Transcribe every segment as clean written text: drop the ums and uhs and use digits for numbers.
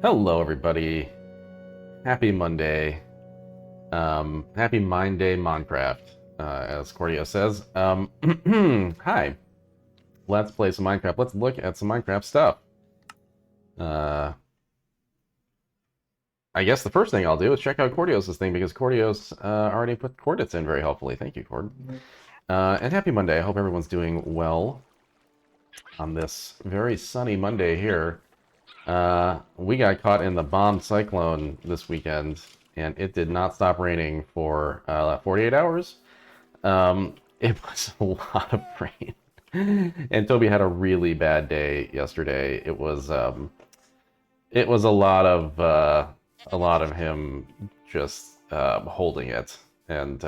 Hello, everybody. Happy Monday. Happy Mind Day Minecraft, as Cordio says. Hi. Let's play some Minecraft. Let's look at some Minecraft stuff. Uh, I guess the first thing I'll do is check out Cordios' thing because Cordios already put coordinates in very helpfully. Thank you, Cord. And happy Monday. I hope everyone's doing well on this very sunny Monday here. We got caught in the bomb cyclone this weekend, and it did not stop raining for 48 hours. It was a lot of rain. And Toby had a really bad day yesterday. It was a lot of him just holding it. And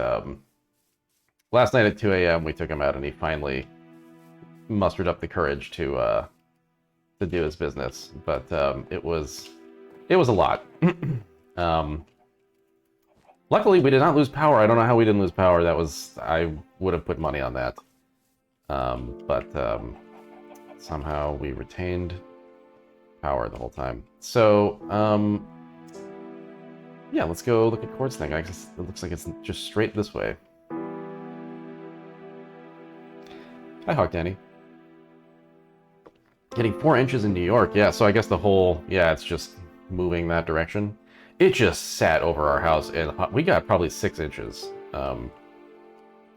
last night at 2 a.m. we took him out, and he finally mustered up the courage to do his business. But it was a lot. Luckily, we did not lose power. I don't know how we didn't lose power. I would have put money on that. But somehow we retained power the whole time. So, yeah, let's go look at Cord's thing. I guess it looks like it's just straight this way. Hi, Hawk Danny. Getting 4 inches in New York. Yeah, so I guess it's just moving that direction. It just sat over our house, and we got probably 6 inches.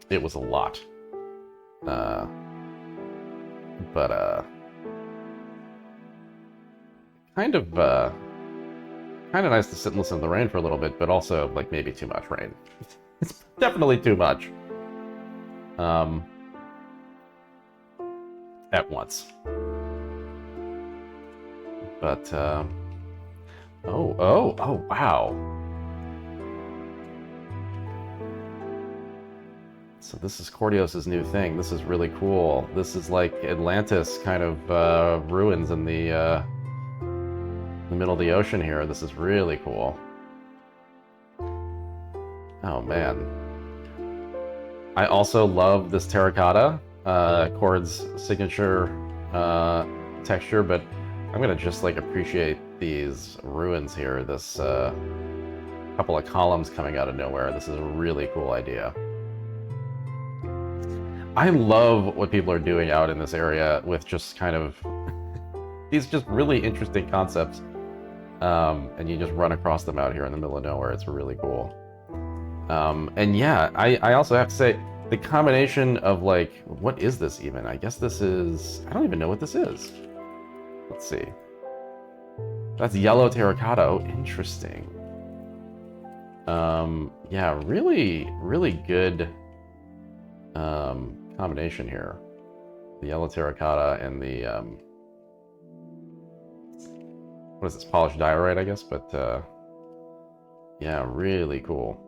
It was a lot. But kind of nice to sit and listen to the rain for a little bit, but also like maybe too much rain. It's definitely too much. At once. But oh, wow. So this is Cordios' new thing. This is really cool. This is like Atlantis kind of ruins in the middle of the ocean here. This is really cool. Oh, man. I also love this terracotta, Cord's signature texture, but I'm gonna just like appreciate these ruins here. This couple of columns coming out of nowhere. This is a really cool idea. I love what people are doing out in this area with just kind of these just really interesting concepts. And you just run across them out here in the middle of nowhere. It's really cool. And yeah, I also have to say, the combination of like, what is this even? I guess this is, I don't even know what this is. Let's see. That's yellow terracotta. Oh, interesting. Yeah, really, really good combination here. The yellow terracotta and the what is this, polished diorite, I guess, but yeah, really cool.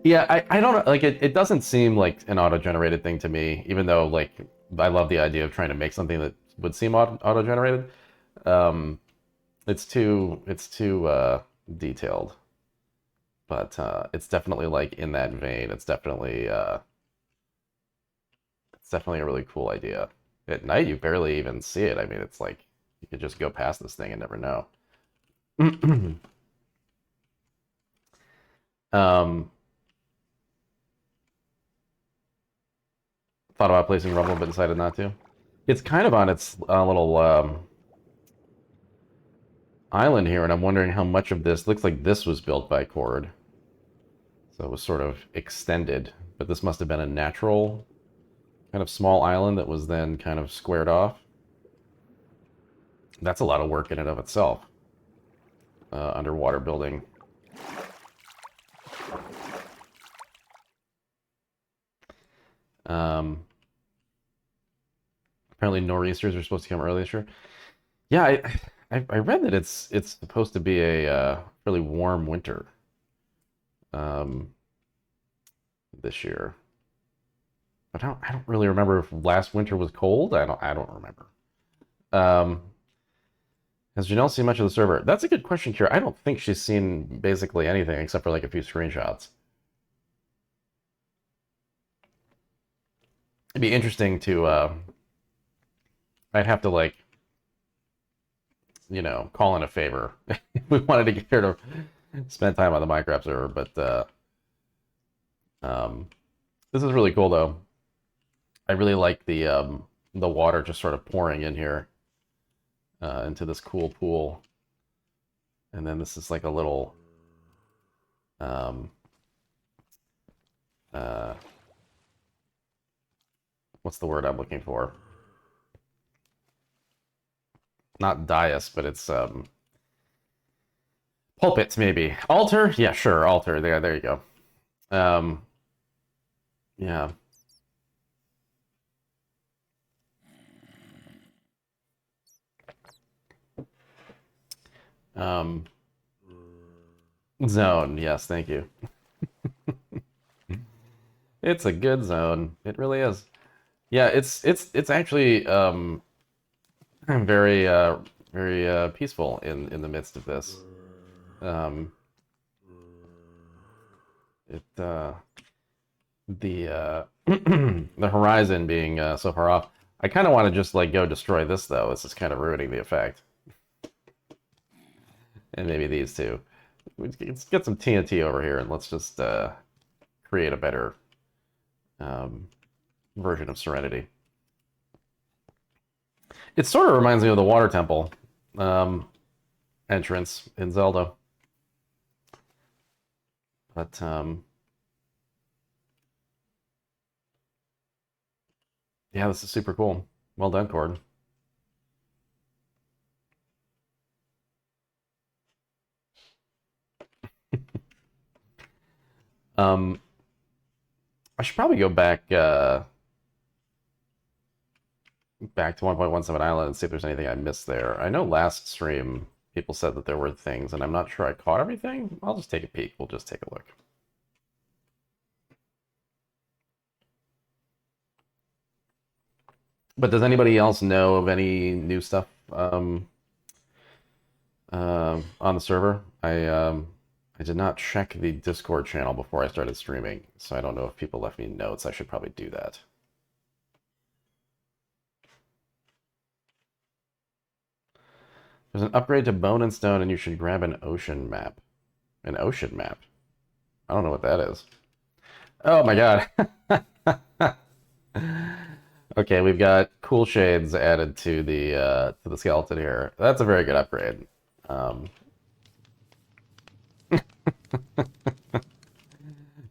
Yeah, I don't know, like it doesn't seem like an auto-generated thing to me, even though like I love the idea of trying to make something that would seem auto-generated. It's too detailed, but it's definitely like in that vein. It's definitely a really cool idea. At night, you barely even see it. I mean, it's like you could just go past this thing and never know. Thought about placing rubble, but decided not to. It's kind of on its little island here, and I'm wondering how much of this looks like this was built by Cord. So it was sort of extended, but this must have been a natural kind of small island that was then kind of squared off. That's a lot of work in and of itself. Underwater building. Apparently nor'easters are supposed to come early this year. Yeah, I read that it's supposed to be a really warm winter this year. But I don't really remember if last winter was cold. I don't remember. Has Janelle seen much of the server? That's a good question, Kira. I don't think she's seen basically anything except for like a few screenshots. It'd be interesting to, I'd have to, like, you know, call in a favor if we wanted to get her to spend time on the Minecraft server, but, um, this is really cool, though. I really like the water just sort of pouring in here, into this cool pool. And then this is like a little, um, uh, what's the word I'm looking for? Not dais, but it's, pulpit, maybe. Altar? Yeah, sure, altar. There you go. Um, yeah. Um, zone. Yes, thank you. It's a good zone. It really is. Yeah, it's actually very very peaceful in the midst of this. Um, it the the horizon being so far off. I kind of want to just like go destroy this though. This is kind of ruining the effect. And maybe these two. Let's get some TNT over here and let's just create a better um, version of Serenity. It sort of reminds me of the Water Temple um, entrance in Zelda. But yeah, this is super cool. Well done, Cord. Um, I should probably go back to 1.17 Island and see if there's anything I missed there. I know last stream people said that there were things, and I'm not sure I caught everything. I'll just take a peek. We'll just take a look. But does anybody else know of any new stuff on the server? I did not check the Discord channel before I started streaming, so I don't know if people left me notes. I should probably do that. There's an upgrade to Bone and Stone, and you should grab an ocean map. An ocean map? I don't know what that is. Oh my god. Okay, we've got cool shades added to the skeleton here. That's a very good upgrade. Kind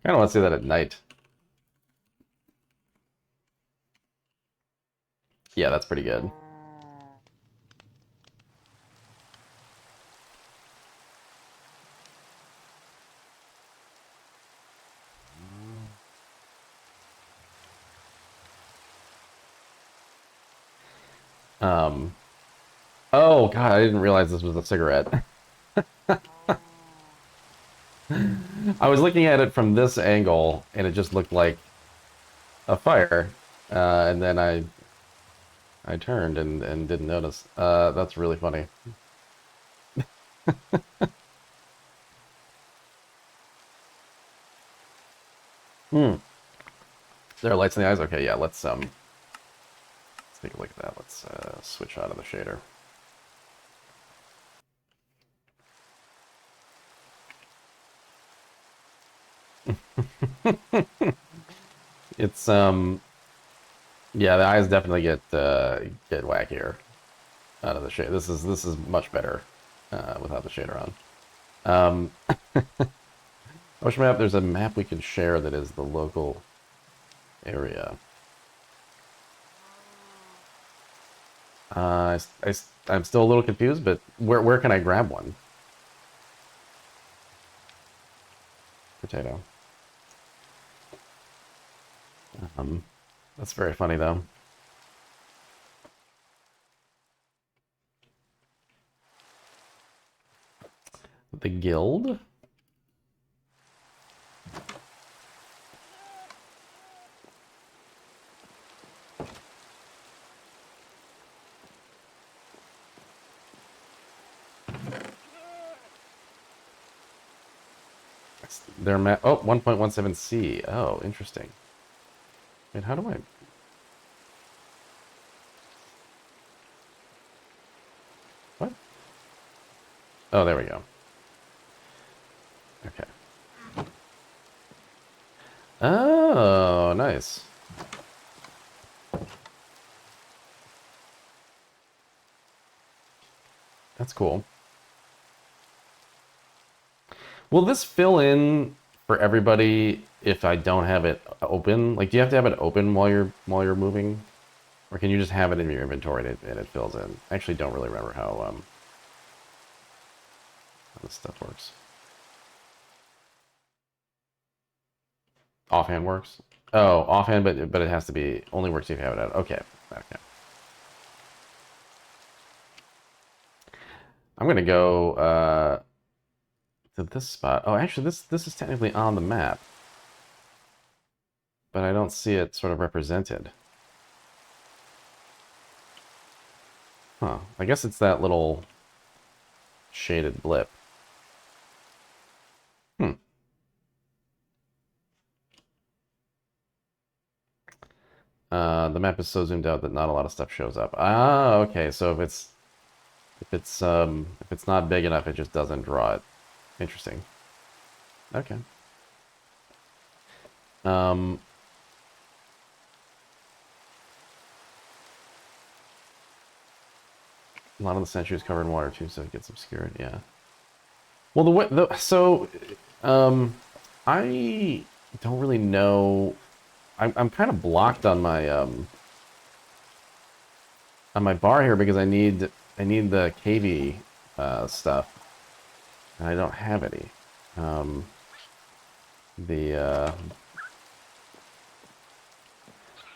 of want to see that at night. Yeah, that's pretty good. Um, oh god, I didn't realize this was a cigarette. I was looking at it from this angle, and it just looked like a fire. And then I turned and didn't notice. That's really funny. Hmm. There are lights in the eyes? Okay, yeah, let's take a look at that. Let's switch out of the shader. It's yeah, the eyes definitely get wackier out of the shade. This is much better without the shader on. Ocean map. There's a map we can share that is the local area. I'm still a little confused, but where can I grab one? Potato. That's very funny though. The guild. Their map. Oh, 1.17C. Oh, interesting. Wait, how do I? Oh, there we go. Okay. Oh, nice. That's cool. Will this fill in for everybody if I don't have it open? Like, do you have to have it open while you're moving, or can you just have it in your inventory and it fills in? I actually don't really remember how this stuff works. Offhand works. Oh, offhand, but it has to be only works if you have it out. Okay, okay. I'm gonna go to this spot. Oh, actually, this is technically on the map, but I don't see it sort of represented. Huh. I guess it's that little shaded blip. Hmm. The map is so zoomed out that not a lot of stuff shows up. Ah, okay. So if it's not big enough, it just doesn't draw it. Interesting. Okay. Um, a lot of the century is covered in water too, so it gets obscured. Yeah. Well, I don't really know. I'm kind of blocked on my bar here because I need the KV stuff, and I don't have any. Um, the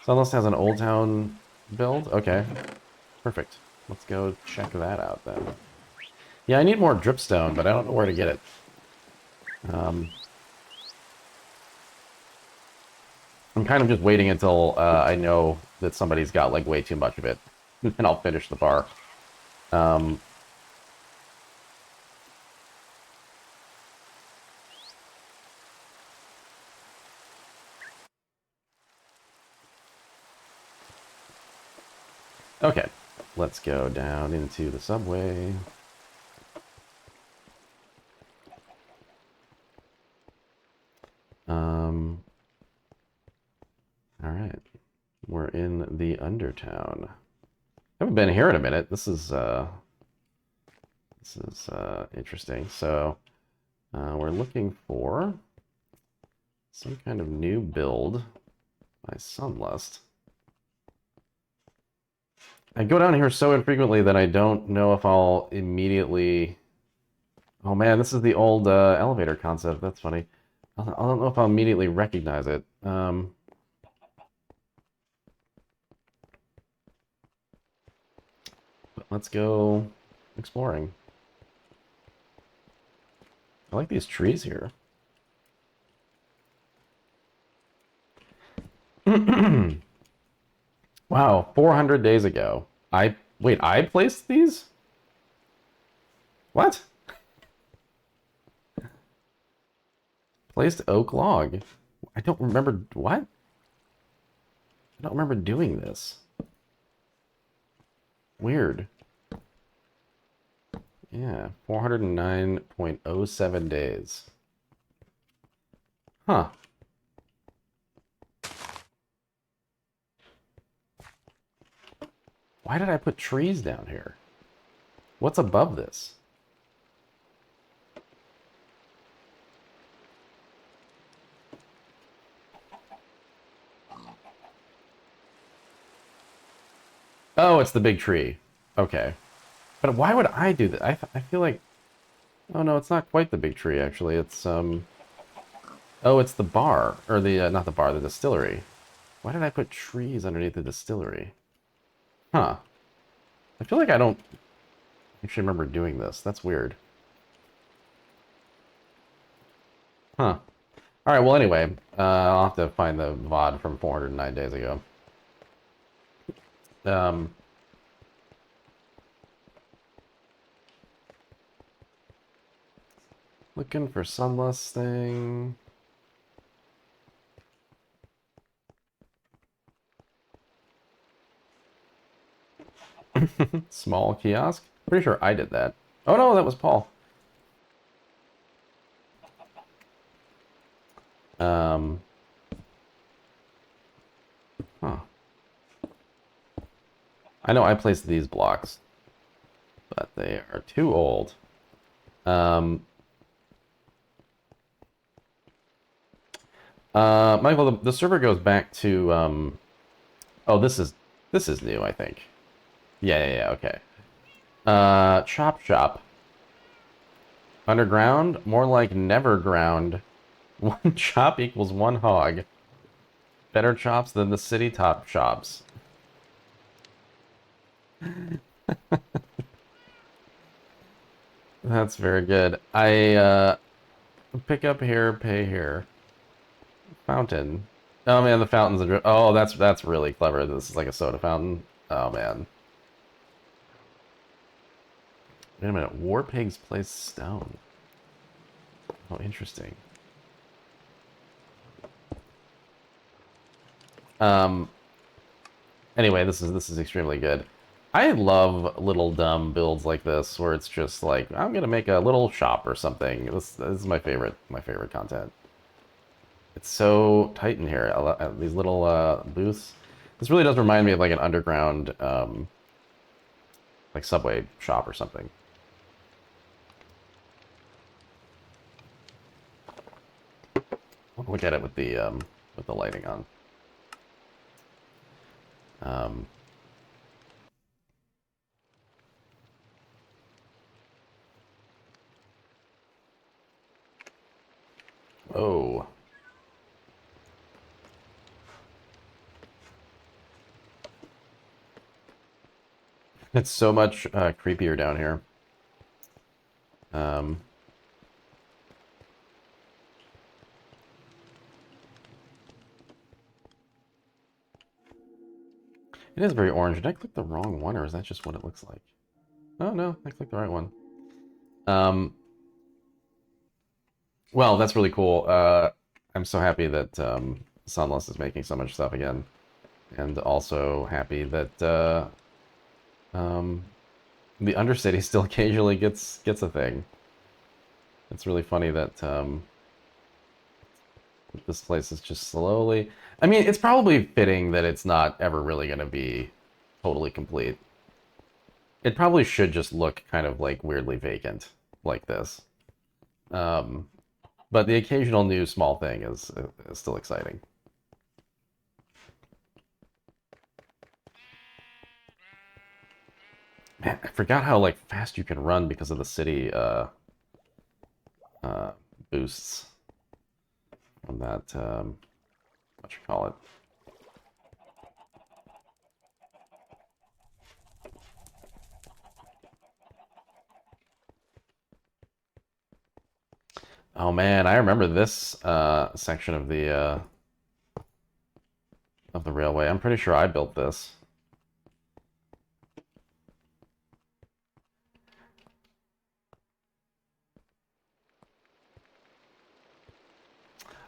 Sunless has an Old Town build. Okay, perfect. Let's go check that out then. Yeah, I need more dripstone, but I don't know where to get it. Um, I'm kind of just waiting until I know that somebody's got like way too much of it, and I'll finish the bar. Um, okay, let's go down into the subway. All right, we're in the Undertown. Haven't been here in a minute. This is interesting. So we're looking for some kind of new build by Sunlust. I go down here so infrequently that I don't know if I'll immediately... Oh man, this is the old elevator concept. That's funny. I don't know if I'll immediately recognize it. But let's go exploring. I like these trees here. Wow, 400 days ago. Wait, I placed these? What? Placed oak log. I don't remember what? I don't remember doing this. Weird. Yeah, 409.07 days. Huh. Why did I put trees down here? What's above this? Oh, it's the big tree. Okay. But why would I do that? I feel like... Oh, no, it's not quite the big tree, actually. It's, Oh, it's the bar. Or the, not the bar, the distillery. Why did I put trees underneath the distillery? Huh. I feel like I don't actually remember doing this. That's weird. Huh. Alright, well, anyway. I'll have to find the VOD from 409 days ago. Looking for Sunless thing. Small kiosk? Pretty sure I did that. Oh no, that was Paul. Huh. I know I placed these blocks, but they are too old. Michael, the server goes back to oh, this is new, I think. Yeah, okay. Chop Shop. Underground? More like never ground. One chop equals one hog. Better chops than the city top shops. That's very good. Pick up here, pay here. Fountain. Oh man, the fountain's a oh, that's really clever. This is like a soda fountain. Oh man. Wait a minute. War pigs place stone. Oh, interesting. Um. Anyway, this is extremely good. I love little dumb builds like this where it's just like I'm gonna make a little shop or something. This is my favorite content. It's so tight in here. These little booths. This really does remind me of like an underground like subway shop or something. Look at it with the lighting on. Oh. It's so much creepier down here. It is very orange. Did I click the wrong one, or is that just what it looks like? Oh, no, I clicked the right one. Well, that's really cool. I'm so happy that Sunless is making so much stuff again. And also happy that the Undercity still occasionally gets a thing. It's really funny that this place is just slowly... I mean, it's probably fitting that it's not ever really going to be totally complete. It probably should just look kind of like weirdly vacant like this. But the occasional new small thing is still exciting. Man, I forgot how like fast you can run because of the city boosts from that what you call it. Oh man, I remember this section of the railway. I'm pretty sure I built this.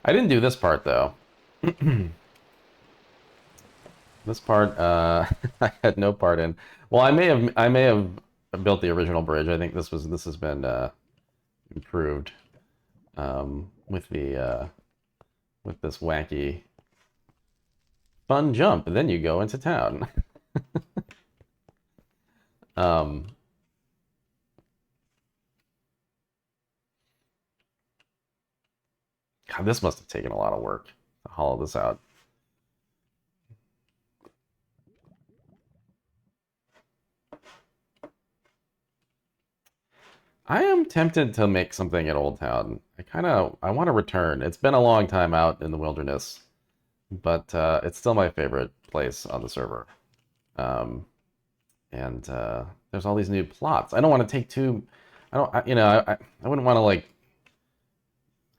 I didn't do this part though. This part I had no part in. Well, I may have built the original bridge. I think this has been improved with the with this wacky fun jump, and then you go into town. God, this must have taken a lot of work to hollow this out. I am tempted to make something at Old Town. I want to return. It's been a long time out in the wilderness, but it's still my favorite place on the server. And there's all these new plots. I don't want to take too. I wouldn't want to like.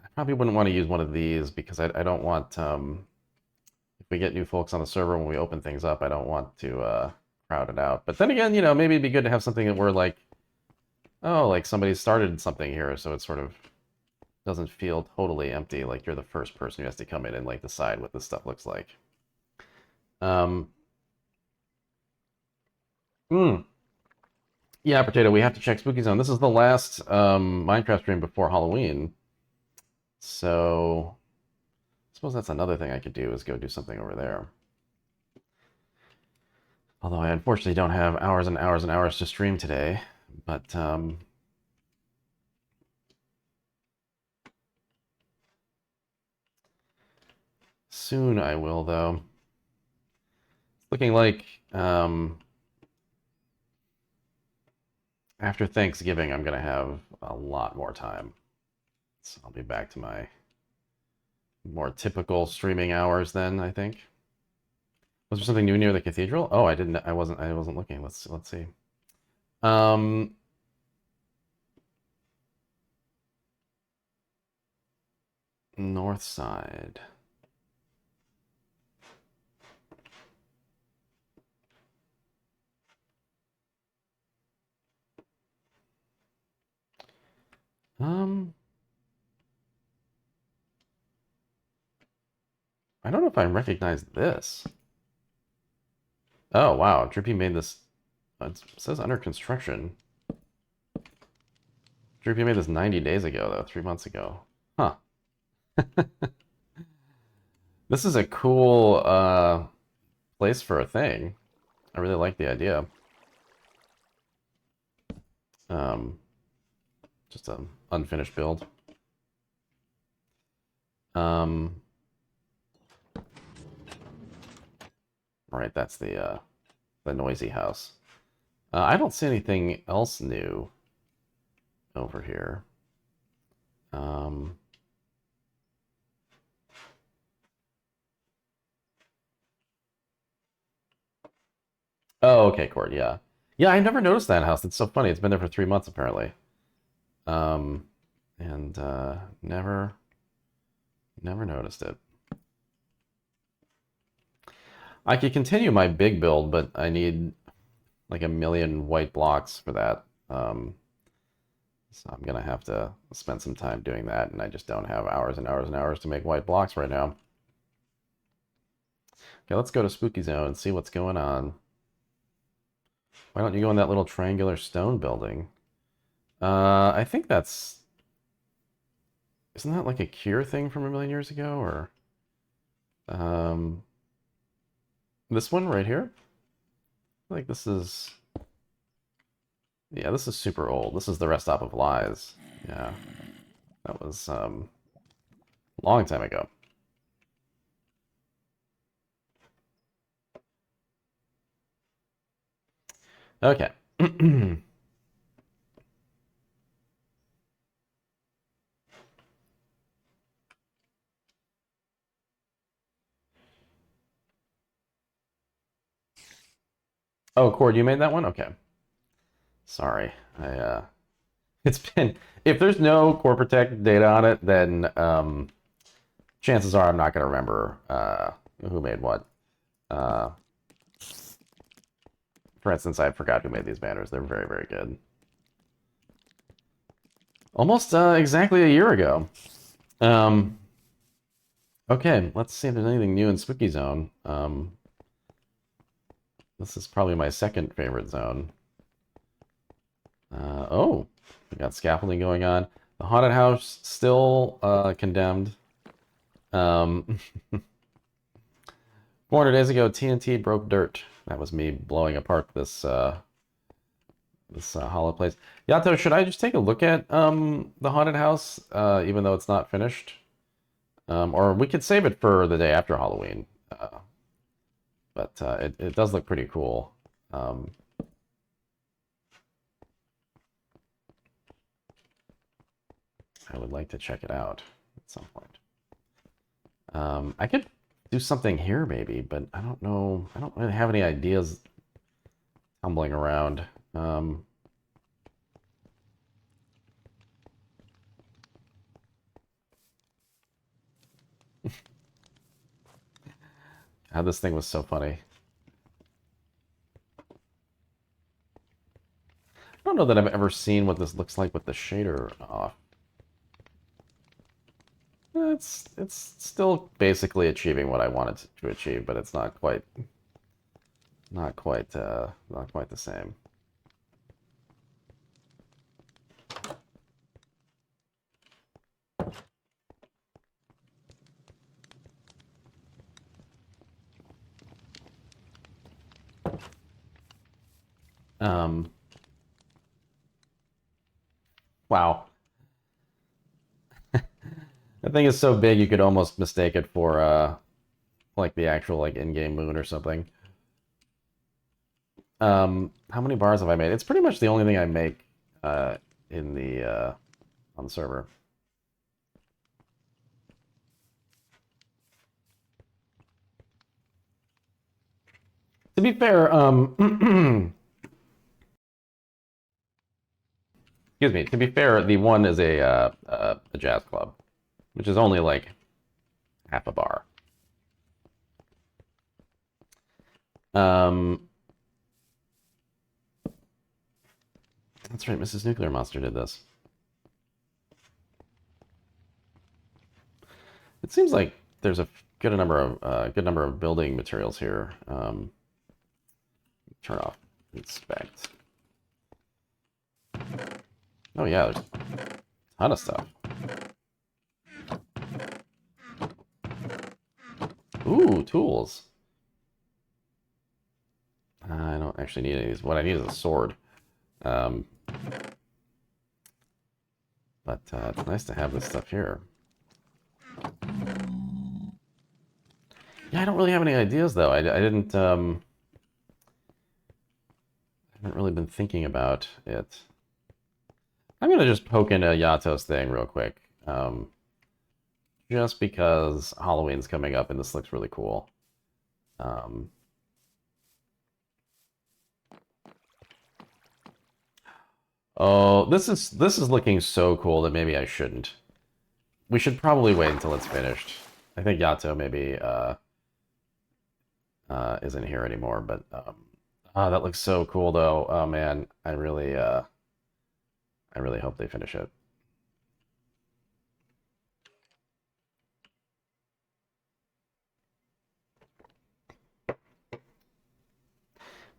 I probably wouldn't want to use one of these because I don't want. If we get new folks on the server when we open things up, I don't want to crowd it out. But then again, maybe it'd be good to have something that we're like, oh, like somebody started something here, so it sort of doesn't feel totally empty, like you're the first person who has to come in and like decide what this stuff looks like. Yeah, Potato, we have to check Spooky Zone. This is the last Minecraft stream before Halloween. So suppose that's another thing I could do, is go do something over there. Although I unfortunately don't have hours and hours and hours to stream today, but soon I will, though. It's looking like after Thanksgiving I'm gonna have a lot more time. So I'll be back to my more typical streaming hours then, I think. Was there something new near the cathedral? Oh, I wasn't looking. Let's see. North side. I don't know if I recognize this. Oh, wow. Drippy made this. It says under construction. Drippy made this 90 days ago, though, 3 months ago. Huh. This is a cool place for a thing. I really like the idea. Just an unfinished build. Right, that's the noisy house. I don't see anything else new over here. Oh, okay, Cord, yeah. Yeah, I never noticed that house. It's so funny. It's been there for 3 months, apparently. And never noticed it. I could continue my big build, but I need like 1,000,000 white blocks for that. So I'm gonna have to spend some time doing that, and I just don't have hours and hours and hours to make white blocks right now. Okay, let's go to Spooky Zone and see what's going on. Why don't you go in that little triangular stone building? I think that's... Isn't that like a cure thing from 1,000,000 years ago, or... This one right here? Like this is... Yeah, this is super old. This is the Rest Stop of Lies. Yeah. That was, a long time ago. Okay. Oh, Cord, you made that one? Okay. Sorry. It's been... If there's no Core Protect data on it, then, chances are I'm not going to remember, who made what. For instance, I forgot who made these banners. They're very, very good. Almost, exactly a year ago. Okay, let's see if there's anything new in Spooky Zone. This is probably my second favorite zone. Oh, we got scaffolding going on. The haunted house still condemned. 400 days ago, TNT broke dirt. That was me blowing apart this hollow place. Yato, should I just take a look at the haunted house, even though it's not finished? Or we could save it for the day after Halloween. But it does look pretty cool. I would like to check it out at some point. I could do something here maybe, but I don't know. I don't really have any ideas tumbling around. God, this thing was so funny. I don't know that I've ever seen what this looks like with the shader off. It's still basically achieving what I wanted to achieve, but it's not quite the same. Um, wow. That thing is so big you could almost mistake it for like the actual like in-game moon or something. How many bars have I made? It's pretty much the only thing I make in the on the server. To be fair, excuse me. To be fair, the one is a jazz club, which is only like half a bar. Um, that's right. Mrs. Nuclear Monster did this. It seems like there's a good number of building materials here. Turn off inspect. Oh yeah, there's a ton of stuff. Ooh, tools. I don't actually need any of these. What I need is a sword. Um, but it's nice to have this stuff here. Yeah, I don't really have any ideas though. I didn't. I haven't really been thinking about it. I'm gonna just poke into Yato's thing real quick, just because Halloween's coming up and this looks really cool. Um, oh, this is looking so cool that maybe I shouldn't. We should probably wait until it's finished. I think Yato maybe isn't here anymore, but oh, that looks so cool though. Oh man, I really hope they finish it.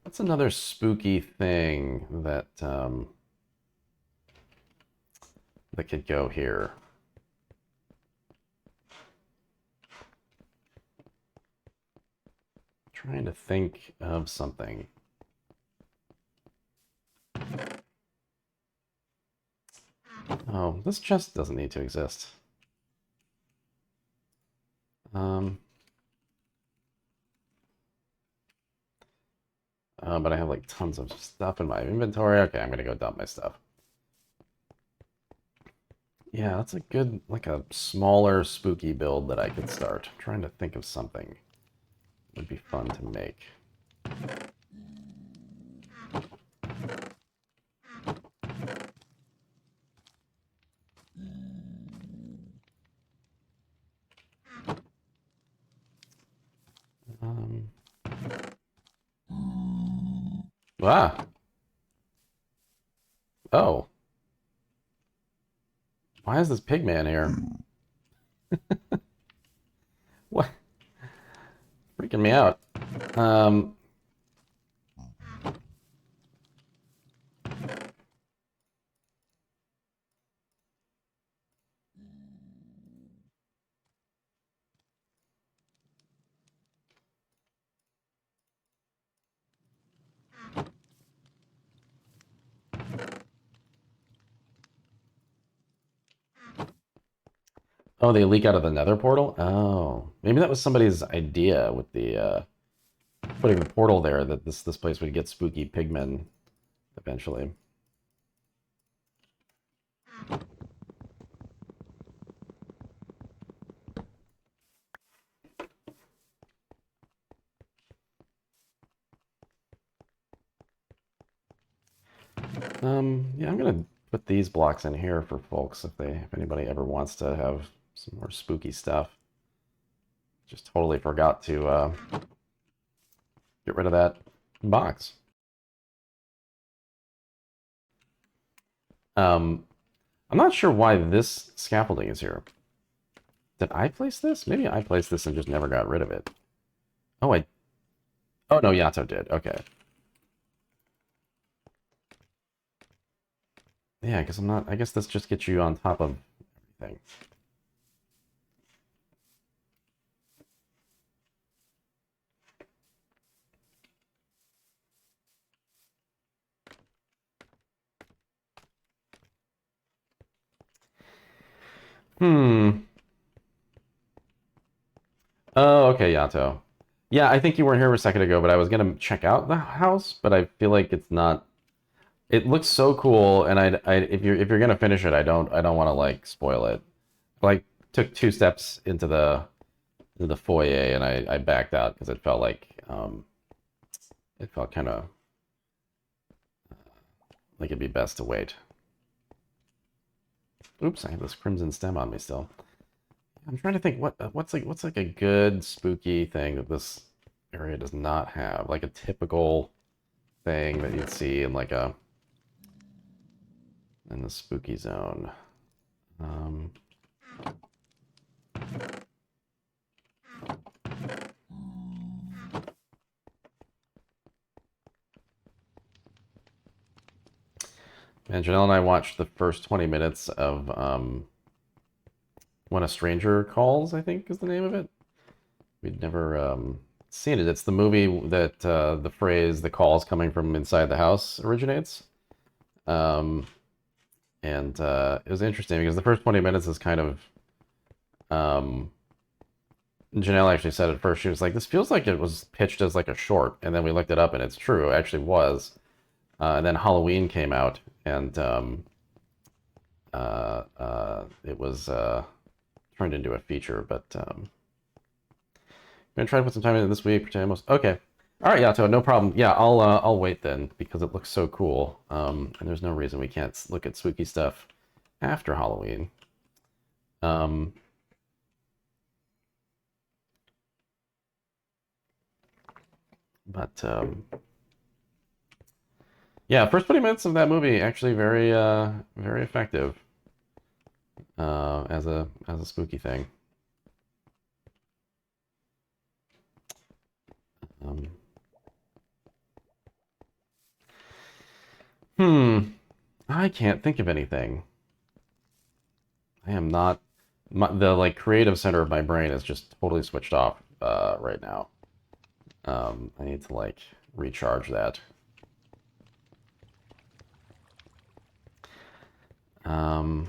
What's another spooky thing that that could go here? Trying to think of something. Oh, this chest doesn't need to exist. Um, but I have like tons of stuff in my inventory. Okay, I'm gonna go dump my stuff. Yeah, that's a good, like a smaller spooky build that I could start. I'm trying to think of something that would be fun to make. Um, ah, oh, why is this pig man here? What? Freaking me out. Um, oh, they leak out of the nether portal? Oh, maybe that was somebody's idea with the putting the portal there, that this place would get spooky pigmen eventually. Yeah, I'm gonna put these blocks in here for folks if anybody ever wants to have some more spooky stuff. Just totally forgot to get rid of that box. Um, I'm not sure why this scaffolding is here. Did I place this? Maybe I placed this and just never got rid of it. Oh, oh no, Yato did. Okay. Yeah, because I'm not. I guess this just gets you on top of everything. Hmm. Oh, okay, Yato. Yeah, I think you weren't here a second ago, but I was gonna check out the house, but I feel like it's not. It looks so cool, and if you're gonna finish it, I don't want to like spoil it. Like took two steps into the foyer, and I backed out because it felt kind of like it'd be best to wait. Oops, I have this crimson stem on me still. I'm trying to think what's like a good spooky thing that this area does not have, like a typical thing that you'd see in the spooky zone. Um, and Janelle and I watched the first 20 minutes of When a Stranger Calls, I think is the name of it. We'd never seen it. It's the movie that the phrase "the calls coming from inside the house" originates. Um, and it was interesting because the first 20 minutes is kind of. Janelle actually said at first, she was like, "This feels like it was pitched as like a short," and then we looked it up, and it's true, it actually was. And then Halloween came out, and it was turned into a feature. But I'm gonna try to put some time into this week. Pretend almost okay. All right, Yato, no problem. Yeah, I'll wait then because it looks so cool. And there's no reason we can't look at spooky stuff after Halloween. Um, but yeah, first 20 minutes of that movie actually very effective as a spooky thing. Um, hmm, I can't think of anything. I am not the like creative center of my brain is just totally switched off right now. I need to like recharge that. Um,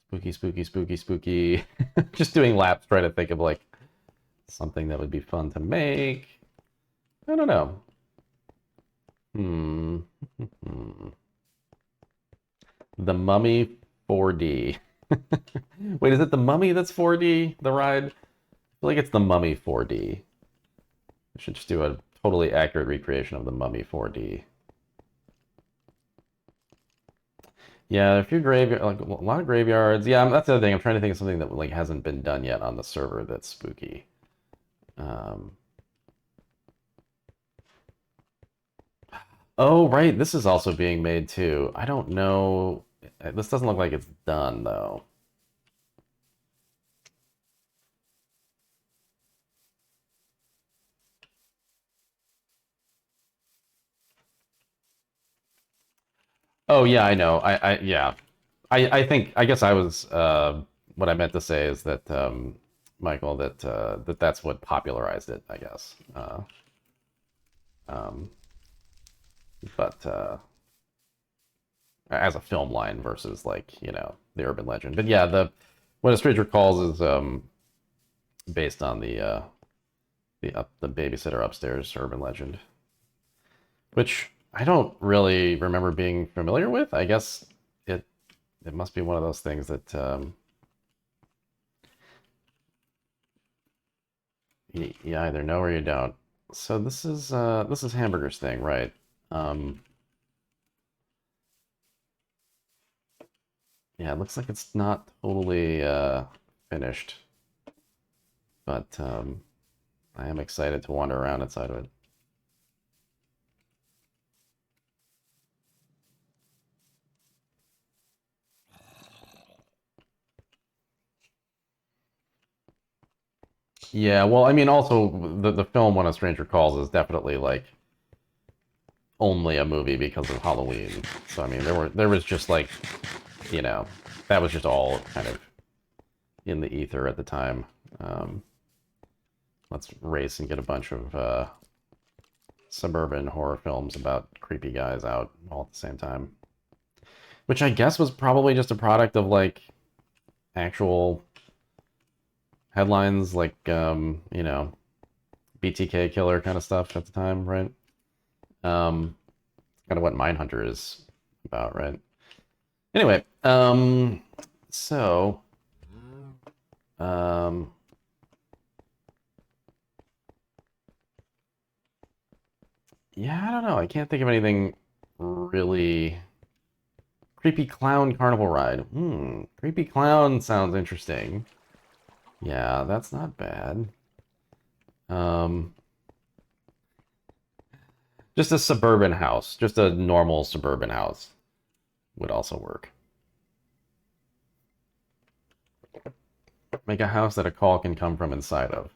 spooky, spooky, spooky, spooky. Just doing laps, trying to think of like something that would be fun to make. I don't know. Hmm. The Mummy 4D. Wait, is it The Mummy that's 4D? The ride? I feel like it's The Mummy 4D. We should just do a totally accurate recreation of The Mummy 4D. Yeah, a few graveyard, like a lot of graveyards. Yeah, that's the other thing. I'm trying to think of something that like hasn't been done yet on the server that's spooky. Um, oh, right, this is also being made too. I don't know. This doesn't look like it's done though. Oh yeah, I know. Yeah. I think I guess I was what I meant to say is that Michael that's what popularized it, I guess. Um, but as a film line versus like the urban legend. But yeah, the When a Stranger Calls is based on the babysitter upstairs urban legend, which I don't really remember being familiar with. I guess it it must be one of those things that you either know or you don't. So this is Hamburger's thing, right? Um, yeah, it looks like it's not totally finished, but I am excited to wander around inside of it. Yeah, well, I mean, also the film When a Stranger Calls is definitely like only a movie because of Halloween. So I mean, there was just like you know that was just all kind of in the ether at the time. Um, let's race and get a bunch of suburban horror films about creepy guys out all at the same time. Which I guess was probably just a product of like actual headlines like, you know, BTK killer kind of stuff at the time, right? Kind of what Mindhunter is about, right? Anyway, so, um, yeah, I don't know. I can't think of anything really. Creepy clown carnival ride. Creepy clown sounds interesting. Yeah, that's not bad. Um, just a suburban house, just a normal suburban house would also work. Make a house that a call can come from inside of.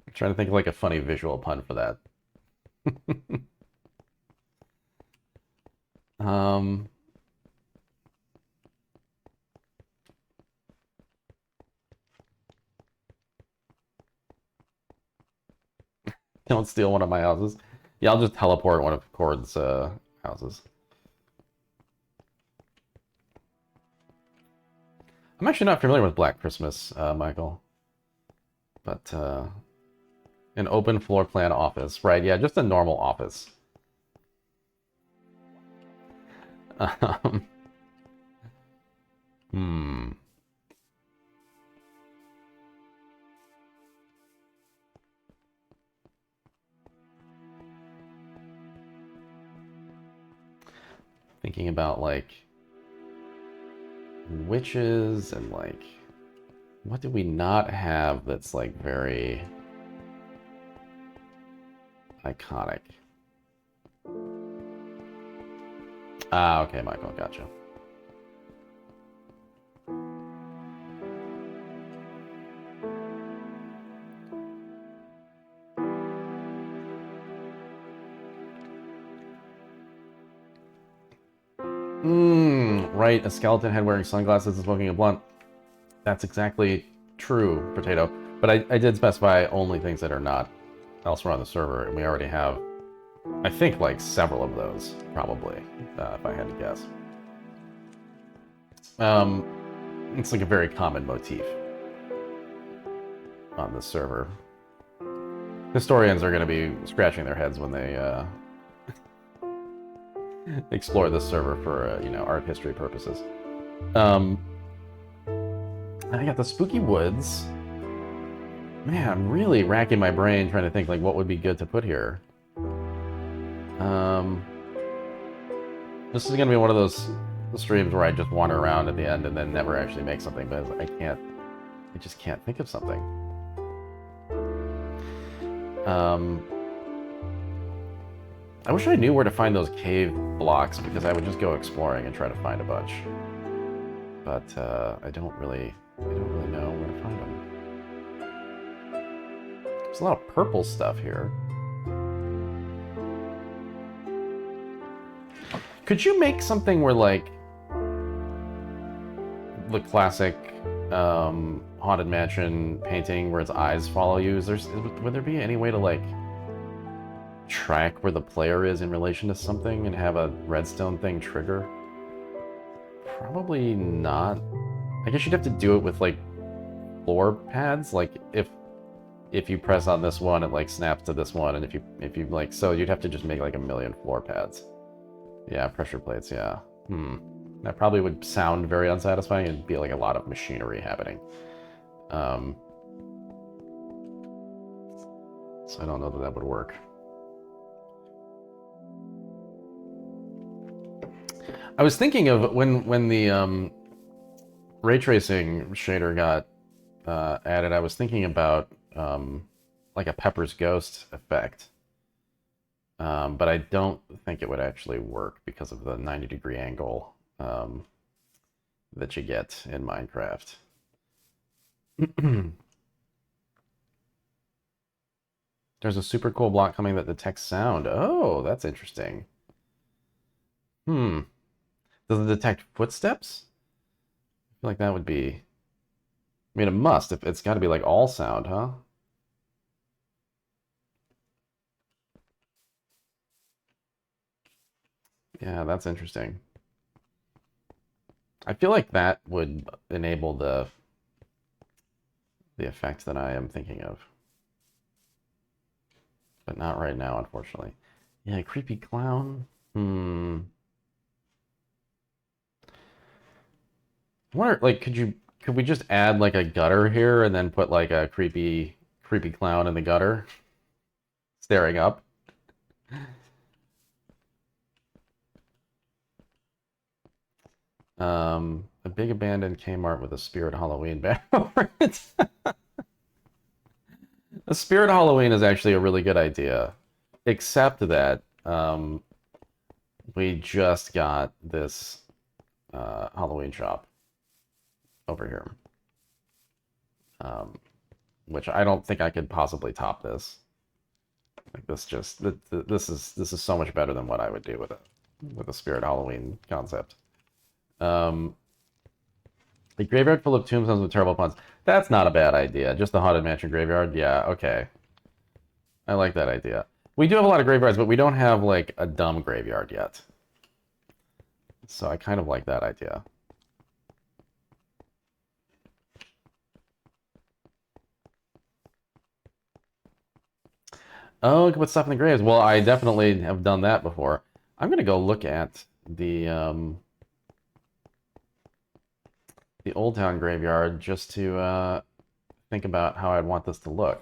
I'm trying to think of like a funny visual pun for that. um, don't steal one of my houses. Yeah, I'll just teleport one of Cord's houses. I'm actually not familiar with Black Christmas, Michael. But an open floor plan office, right? Yeah, just a normal office. Um, hmm. Thinking about like witches and like what do we not have that's like very iconic? Ah, okay, Michael, gotcha. Right, a skeleton head wearing sunglasses and smoking a blunt. That's exactly true, Potato. But I did specify only things that are not elsewhere on the server, and we already have, I think, like several of those, probably, if I had to guess. It's like a very common motif on this server. Historians are going to be scratching their heads when they explore this server for you know, art history purposes. I got the Spooky Woods. Man, I'm really racking my brain trying to think like what would be good to put here. This is gonna be one of those streams where I just wander around at the end and then never actually make something, but I just can't think of something. I wish I knew where to find those cave blocks because I would just go exploring and try to find a bunch. But I don't really know where to find them. There's a lot of purple stuff here. Could you make something where like the classic Haunted Mansion painting where its eyes follow you? Would there be any way to like track where the player is in relation to something and have a redstone thing trigger? Probably not. I guess you'd have to do it with like floor pads. Like if you press on this one, it like snaps to this one, and if you like, so you'd have to just make like a million floor pads. Yeah, pressure plates. Yeah. That probably would sound very unsatisfying and be like a lot of machinery happening. So I don't know that that would work. I was thinking of when the ray tracing shader got added. I was thinking about like a Pepper's Ghost effect, but I don't think it would actually work because of the 90-degree angle that you get in Minecraft. There's a super cool block coming that detects sound. Oh, that's interesting. Does it detect footsteps? I feel like that would be. I mean, it must. If it's got to be like all sound, huh? Yeah, that's interesting. I feel like that would enable the effect that I am thinking of. But not right now, unfortunately. Yeah, creepy clown. I wonder, like, could we just add like a gutter here and then put like a creepy clown in the gutter, staring up? A big abandoned Kmart with a Spirit Halloween banner over it. A Spirit Halloween is actually a really good idea, except that we just got this Halloween shop over here, which I don't think I could possibly top this. Like this is so much better than what I would do with a Spirit Halloween concept. The graveyard full of tombstones with terrible puns. That's not a bad idea. Just the Haunted Mansion graveyard? Yeah, okay. I like that idea. We do have a lot of graveyards, but we don't have, like, a dumb graveyard yet. So I kind of like that idea. Oh, we can put stuff in the graves. Well, I definitely have done that before. I'm going to go look at the Old Town graveyard just to think about how I'd want this to look.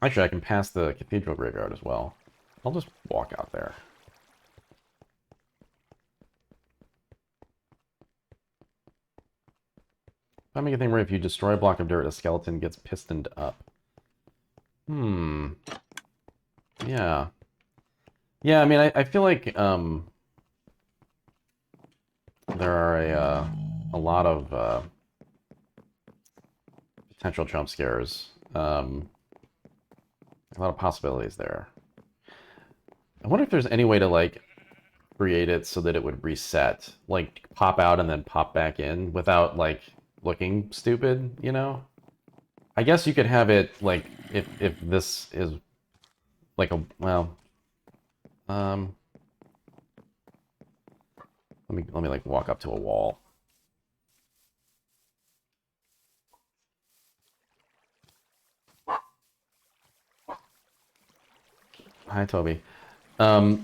Actually, I can pass the Cathedral graveyard as well. I'll just walk out there. I make a thing where if you destroy a block of dirt, a skeleton gets pistoned up. Yeah. Yeah, I mean, I feel like there are a lot of potential jump scares. A lot of possibilities there. I wonder if there's any way to, like, create it so that it would reset. Like, pop out and then pop back in without, like, looking stupid, you know? I guess you could have it, like, if this is, like, a, well... Let me, like, walk up to a wall. Hi, Toby. So,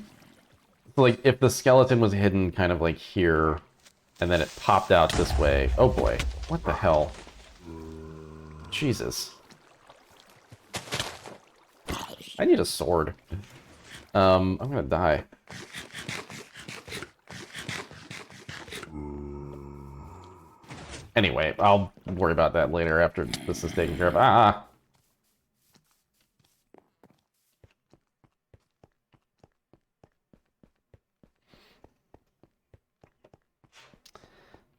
like, if the skeleton was hidden kind of, like, here, and then it popped out this way... Oh, boy. What the hell? Jesus. I need a sword. I'm gonna die. Anyway, I'll worry about that later after this is taken care of. Ah!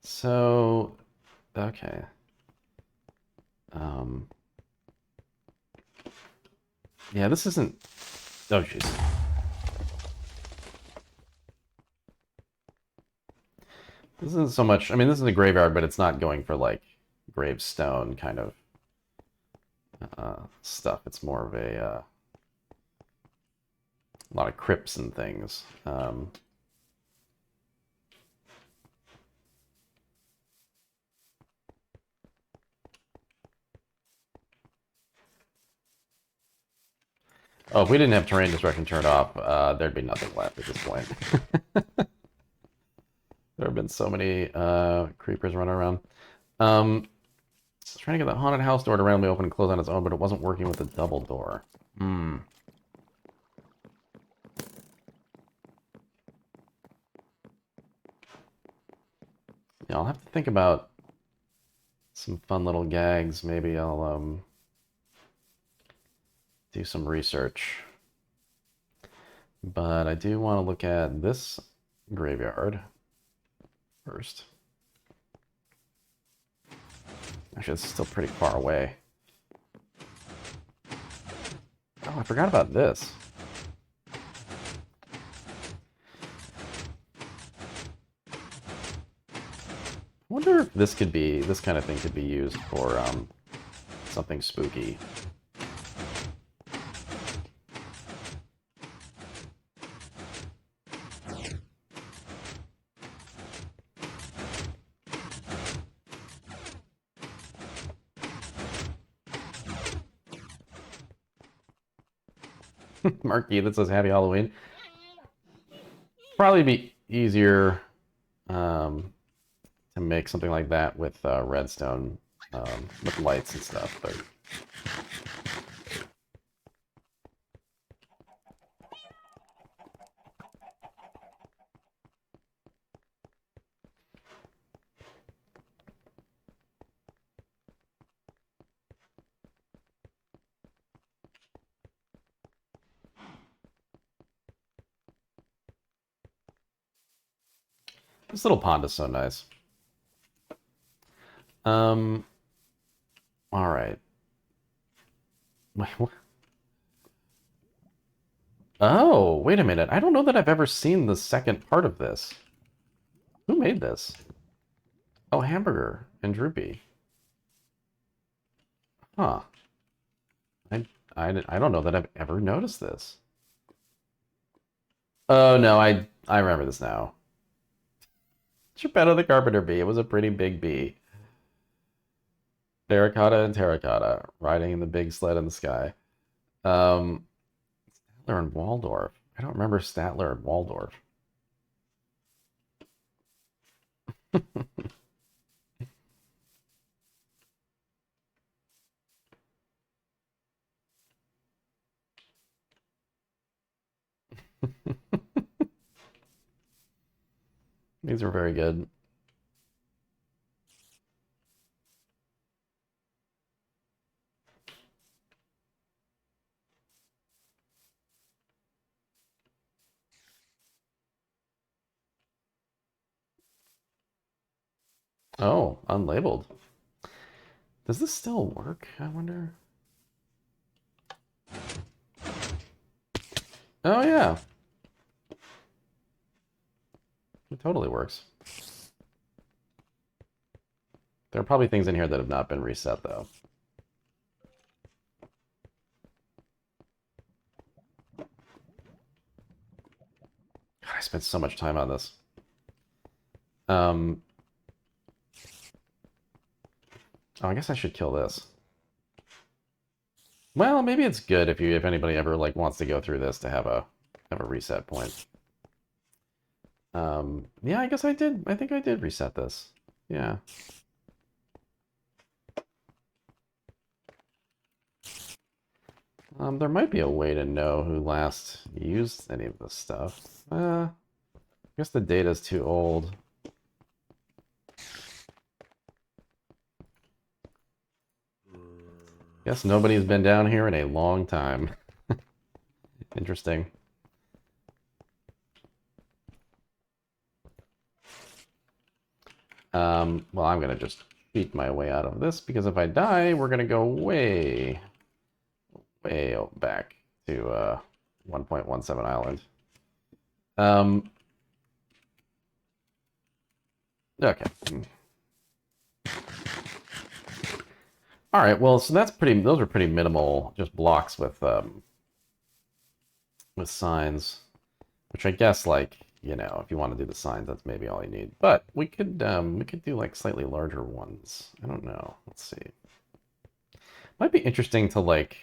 So, okay. Yeah, this isn't... Oh, jeez. This isn't so much... I mean, this is a graveyard, but it's not going for, like, gravestone kind of stuff. It's more of a lot of crypts and things. Oh, if we didn't have terrain destruction turned off, there'd be nothing left at this point. There have been so many creepers running around. I was trying to get the haunted house door to randomly open and close on its own, but it wasn't working with the double door. Yeah, I'll have to think about some fun little gags. Maybe I'll do some research. But I do want to look at this graveyard first. Actually, it's still pretty far away. Oh, I forgot about this. I wonder if this kind of thing could be used for something spooky. Marquee that says Happy Halloween. Probably be easier to make something like that with redstone, with lights and stuff, but... This little pond is so nice. All right. Wait, what? Oh, wait a minute. I don't know that I've ever seen the second part of this. Who made this? Oh, Hamburger and Droopy. Huh. I don't know that I've ever noticed this. Oh, no, I remember this now. Geppetto the Carpenter Bee. It was a pretty big bee. Terracotta and Terracotta, riding in the big sled in the sky. Statler and Waldorf. I don't remember Statler and Waldorf. These are very good. Oh, unlabeled. Does this still work, I wonder? Oh, yeah. It totally works. There are probably things in here that have not been reset, though. God, I spent so much time on this. Oh, I guess I should kill this. Well, maybe it's good if anybody ever like wants to go through this to have a reset point. Yeah, I guess I did. I think I did reset this. Yeah. There might be a way to know who last used any of this stuff. I guess the data's too old. Guess nobody's been down here in a long time. Interesting. Well, I'm gonna just cheat my way out of this, because if I die, we're gonna go way back to 1.17 Island. Okay. All right. Well, so that's pretty. Those are pretty minimal, just blocks with signs, which I guess, like, you know, if you want to do the signs, that's maybe all you need. But we could do like slightly larger ones. I don't know. Let's see. Might be interesting to like.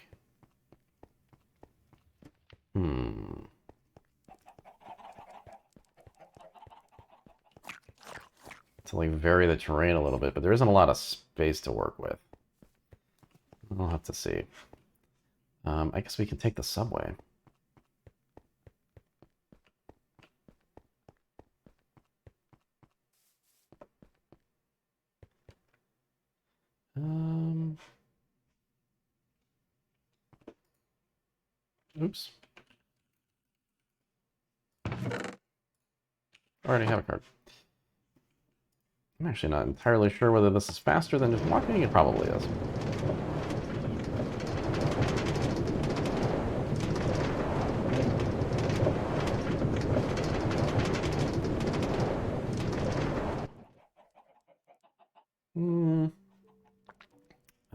To like vary the terrain a little bit, but there isn't a lot of space to work with. I'll have to see. I guess we can take the subway. Oops. I already have a card. I'm actually not entirely sure whether this is faster than just walking. It probably is.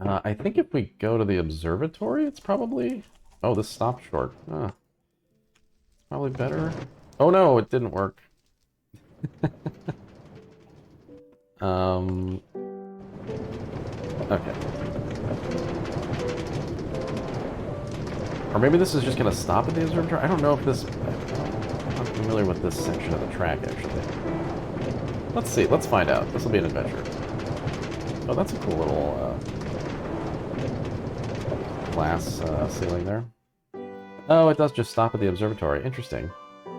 I think if we go to the observatory, it's probably... Oh, this stopped short. Probably better. Oh no, it didn't work. Okay. Or maybe this is just going to stop at the observatory? I don't know if this... I'm not familiar with this section of the track, actually. Let's see. Let's find out. This will be an adventure. Oh, that's a cool little glass ceiling there. Oh, it does just stop at the observatory. Interesting. I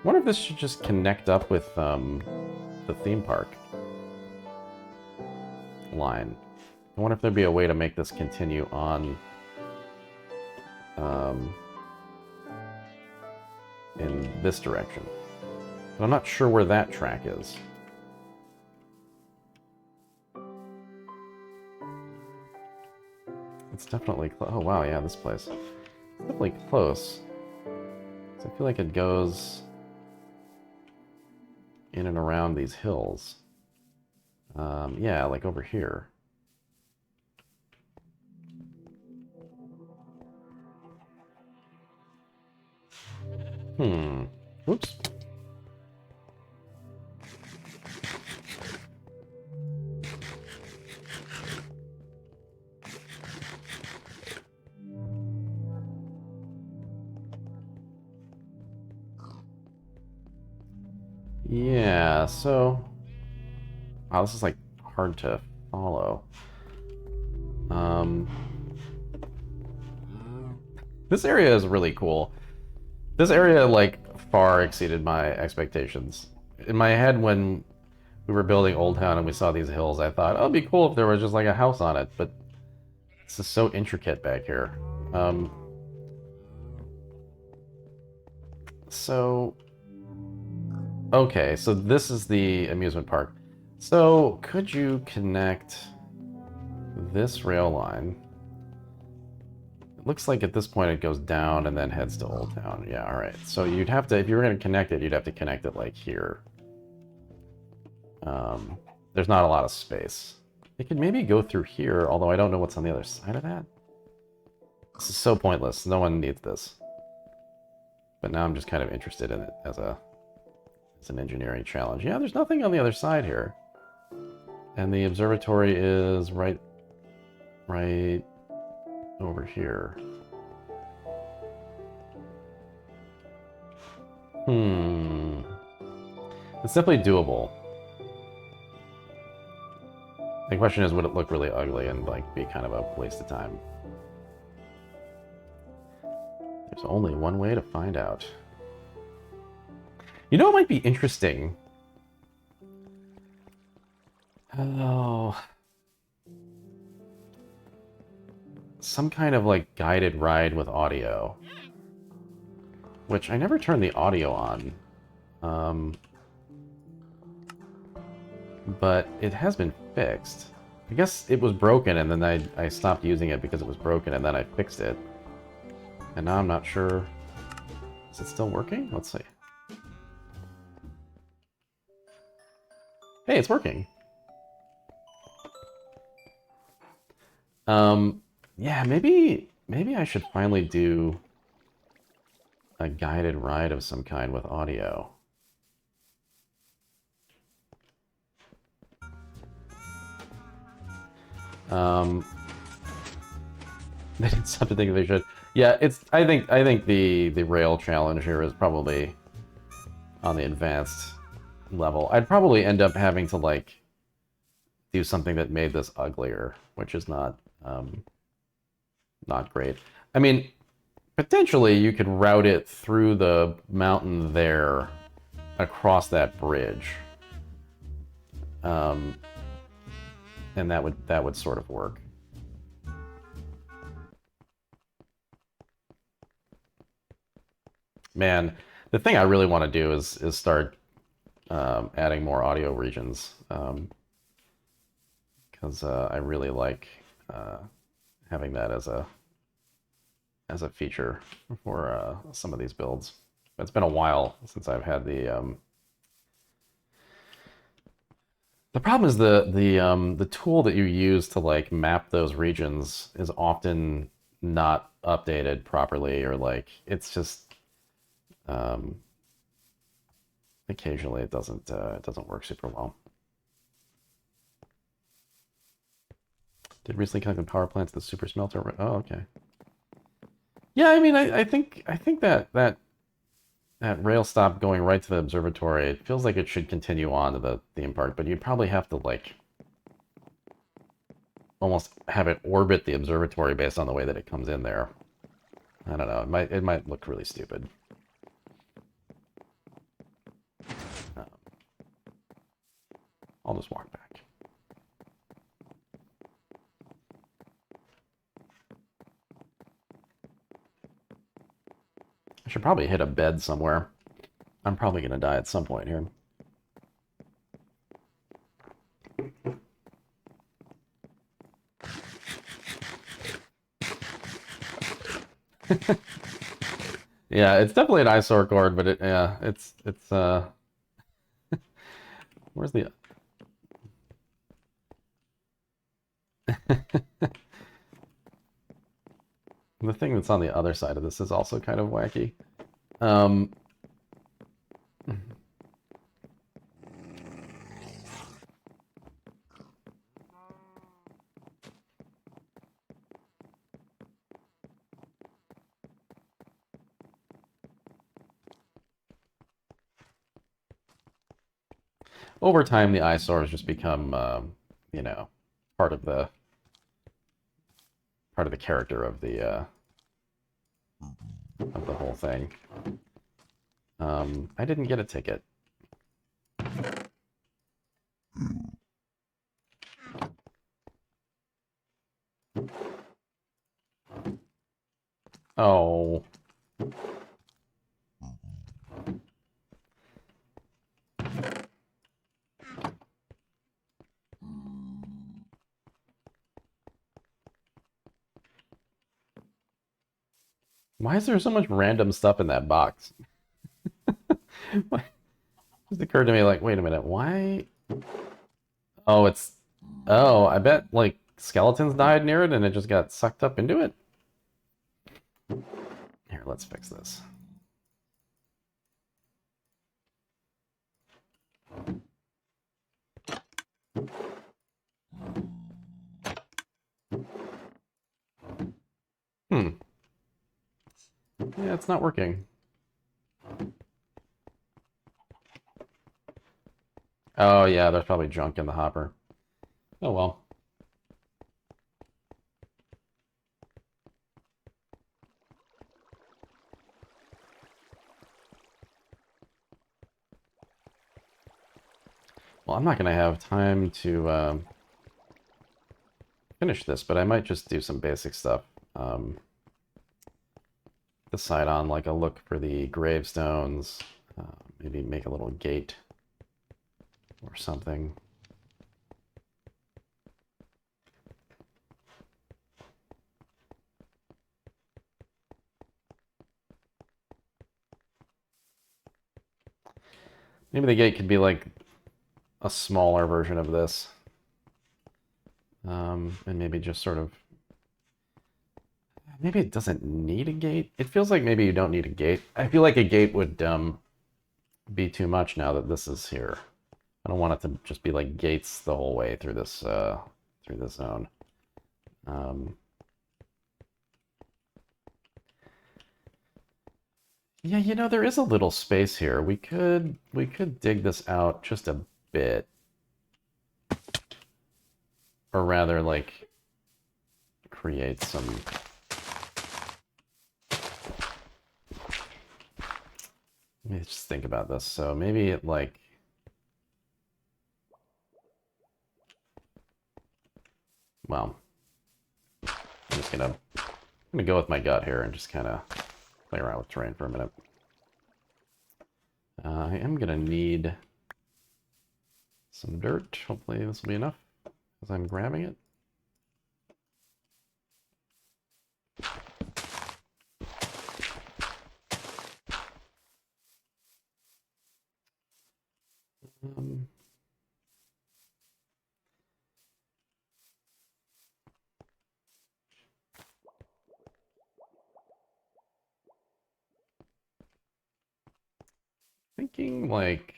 wonder if this should just connect up with the theme park line. I wonder if there'd be a way to make this continue on in this direction. But I'm not sure where that track is. It's definitely close. Oh, wow, yeah, this place. It's definitely close. So I feel like it goes in and around these hills. Yeah, like over here. Oops. Yeah, so... Wow, this is, like, hard to follow. This area is really cool. This area, like, far exceeded my expectations. In my head, when we were building Old Town and we saw these hills, I thought, oh, it'd be cool if there was just, like, a house on it, but this is so intricate back here. So... Okay, so this is the amusement park. So, could you connect this rail line? It looks like at this point it goes down and then heads to Old Town. Yeah, alright. So you'd have to, if you were going to connect it, you'd have to connect it like here. There's not a lot of space. It could maybe go through here, although I don't know what's on the other side of that. This is so pointless. No one needs this. But now I'm just kind of interested in it as an engineering challenge. Yeah, there's nothing on the other side here. And the observatory is right over here. It's definitely doable. The question is, would it look really ugly and like be kind of a waste of time? There's only one way to find out. You know, it might be interesting. Oh. Some kind of, like, guided ride with audio. Which I never turned the audio on. But it has been fixed. I guess it was broken and then I stopped using it because it was broken and then I fixed it. And now I'm not sure... Is it still working? Let's see. Hey, it's working. Yeah, maybe I should finally do a guided ride of some kind with audio. They didn't stop to think they should. Yeah, it's. I think the rail challenge here is probably on the advanced level. I'd probably end up having to like do something that made this uglier, which is not great. I mean, potentially you could route it through the mountain there, across that bridge, and that would sort of work. Man, the thing I really want to do is start adding more audio regions, because I really like having that as a feature for some of these builds. It's been a while since I've had the The problem is the tool that you use to like map those regions is often not updated properly, or like it's just um, occasionally it doesn't work super well. Did recently connect the power plant to the super smelter. Oh, okay. Yeah, I mean, I think that rail stop going right to the observatory, it feels like it should continue on to the theme park, but you'd probably have to like almost have it orbit the observatory based on the way that it comes in there. I don't know. It might look really stupid. Um, I'll just walk back. I should probably hit a bed somewhere. I'm probably gonna die at some point here. Yeah, it's definitely an eyesore cord, but it's where's the the thing that's on the other side of this is also kind of wacky. Um, over time, the eyesores just become, you know, part of the character of the whole thing. I didn't get a ticket. Oh. Why is there so much random stuff in that box? It just occurred to me, like, wait a minute, why? Oh, it's... Oh, I bet, like, skeletons died near it and it just got sucked up into it? Here, let's fix this. Hmm. Yeah, it's not working. Oh, yeah, there's probably junk in the hopper. Oh, well. Well, I'm not going to have time to finish this, but I might just do some basic stuff. Decide on, like, a look for the gravestones. Maybe make a little gate or something. Maybe the gate could be, like, a smaller version of this. And maybe just sort of... Maybe it doesn't need a gate. It feels like maybe you don't need a gate. I feel like a gate would be too much now that this is here. I don't want it to just be like gates the whole way through this zone. Yeah, you know, there is a little space here. We could dig this out just a bit. Or rather, like, create some... Let me just think about this. So maybe it, like... Well, I'm gonna go with my gut here and just kind of play around with terrain for a minute. I am gonna need some dirt. Hopefully this will be enough as I'm grabbing it. thinking, like...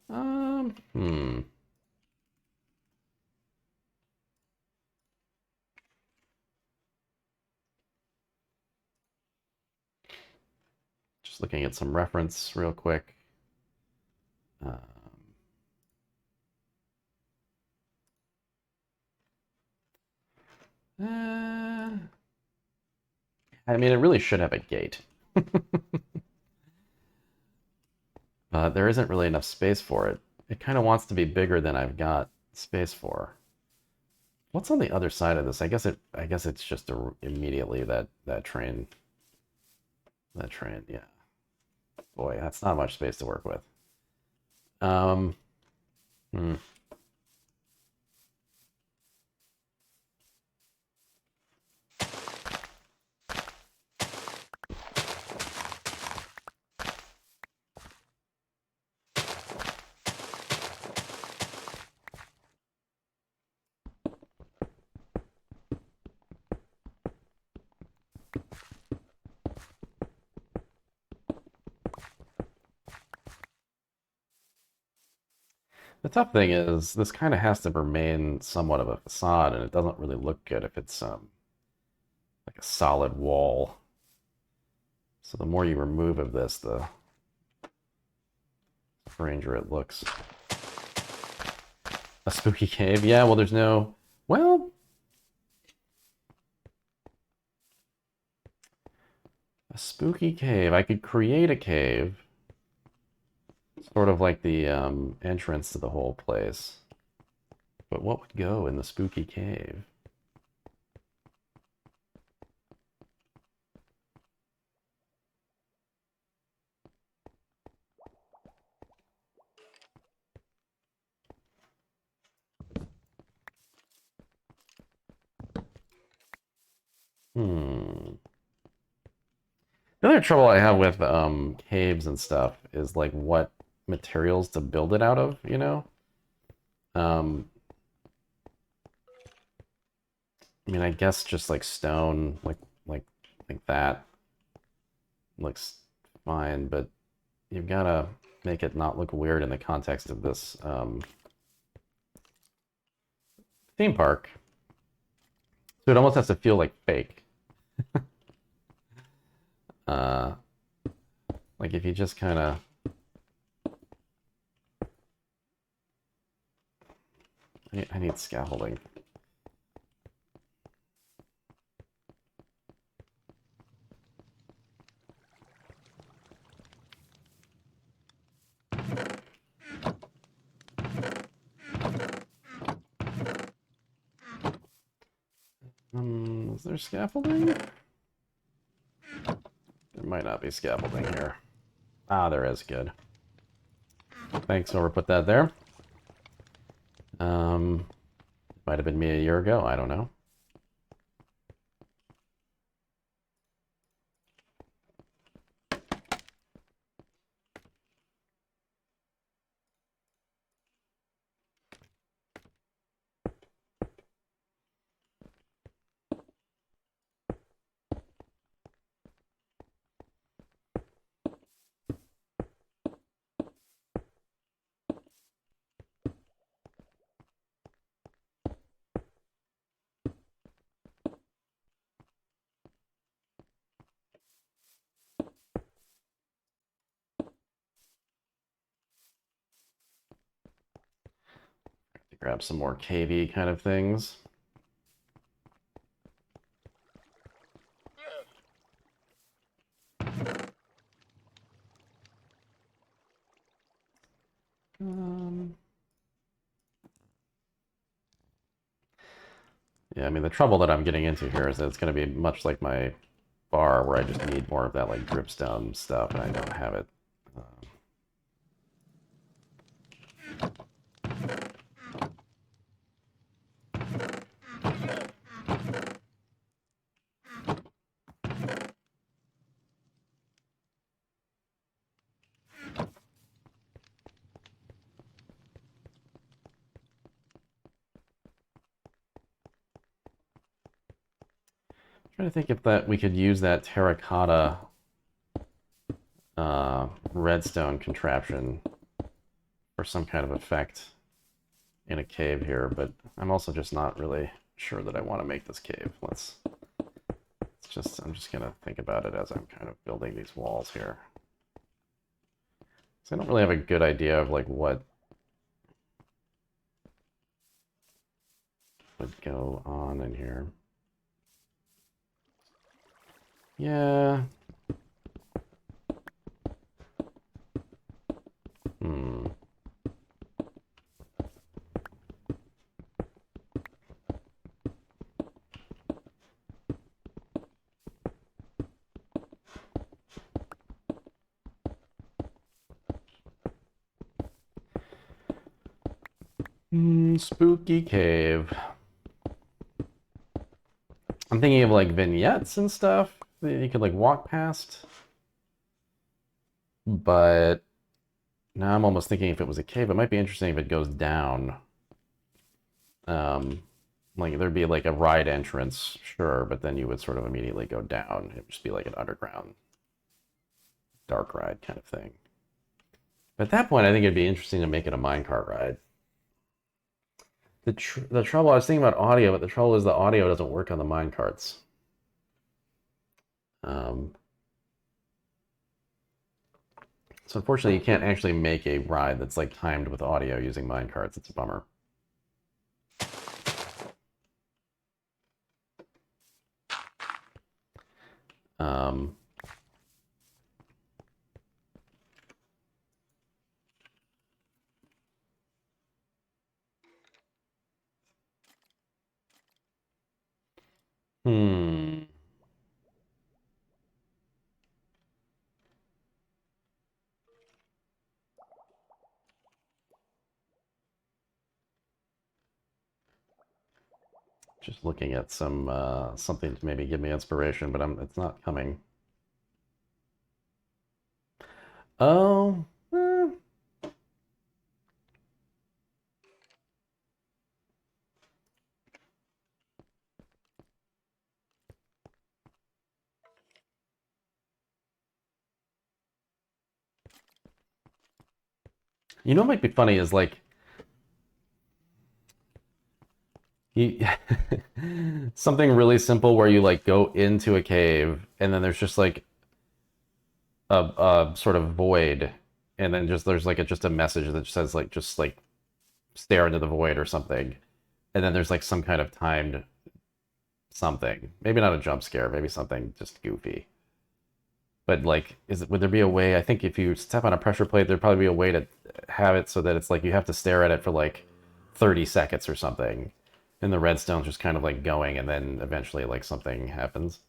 Hmm. Just looking at some reference real quick. I mean, it really should have a gate. There isn't really enough space for it. It kind of wants to be bigger than I've got space for. What's on the other side of this? I guess it's just immediately that train. That train, yeah. Boy, that's not much space to work with. Hmm. The tough thing is, this kind of has to remain somewhat of a facade, and it doesn't really look good if it's like a solid wall. So the more you remove of this, the stranger it looks. A spooky cave? Yeah, well, there's no... Well... A spooky cave. I could create a cave. Sort of like the entrance to the whole place. But what would go in the spooky cave? Hmm. The other trouble I have with caves and stuff is like what materials to build it out of, you know? Um, I mean, I guess just like stone, like like that looks fine, but you've got to make it not look weird in the context of this theme park. So it almost has to feel like fake. uh, like if you just kind of... I need scaffolding. Is there scaffolding? There might not be scaffolding here. Ah, there is. Good. Thanks, whoever put that there. Might have been me a year ago. I don't know. Grab some more cavey kind of things. Yeah, I mean, the trouble that I'm getting into here is that it's going to be much like my bar, where I just need more of that, like, dripstone stuff, and I don't have it. trying to think if that we could use that terracotta redstone contraption for some kind of effect in a cave here, but I'm also just not really sure that I want to make this cave. I'm just gonna think about it as I'm kind of building these walls here. So I don't really have a good idea of like what would go on in here. Yeah. Spooky cave. I'm thinking of like vignettes and stuff that you could like walk past. But now I'm almost thinking if it was a cave, it might be interesting if it goes down. Like there'd be like a ride entrance, sure, but then you would sort of immediately go down. It would just be like an underground dark ride kind of thing. But at that point, I think it'd be interesting to make it a minecart ride. The trouble, I was thinking about audio, but the trouble is the audio doesn't work on the minecarts. So unfortunately, you can't actually make a ride that's like timed with audio using minecarts. It's a bummer. Just looking at some something to maybe give me inspiration, but it's not coming. Oh. You know what might be funny is like something really simple where you like go into a cave and then there's just like a sort of void, and then just there's like just a message that says like just like stare into the void or something, and then there's like some kind of timed something. Maybe not a jump scare, maybe something just goofy. But like, would there be a way? I think if you step on a pressure plate, there'd probably be a way to have it so that it's like you have to stare at it for like 30 seconds or something, and the redstone's just kind of like going, and then eventually like something happens.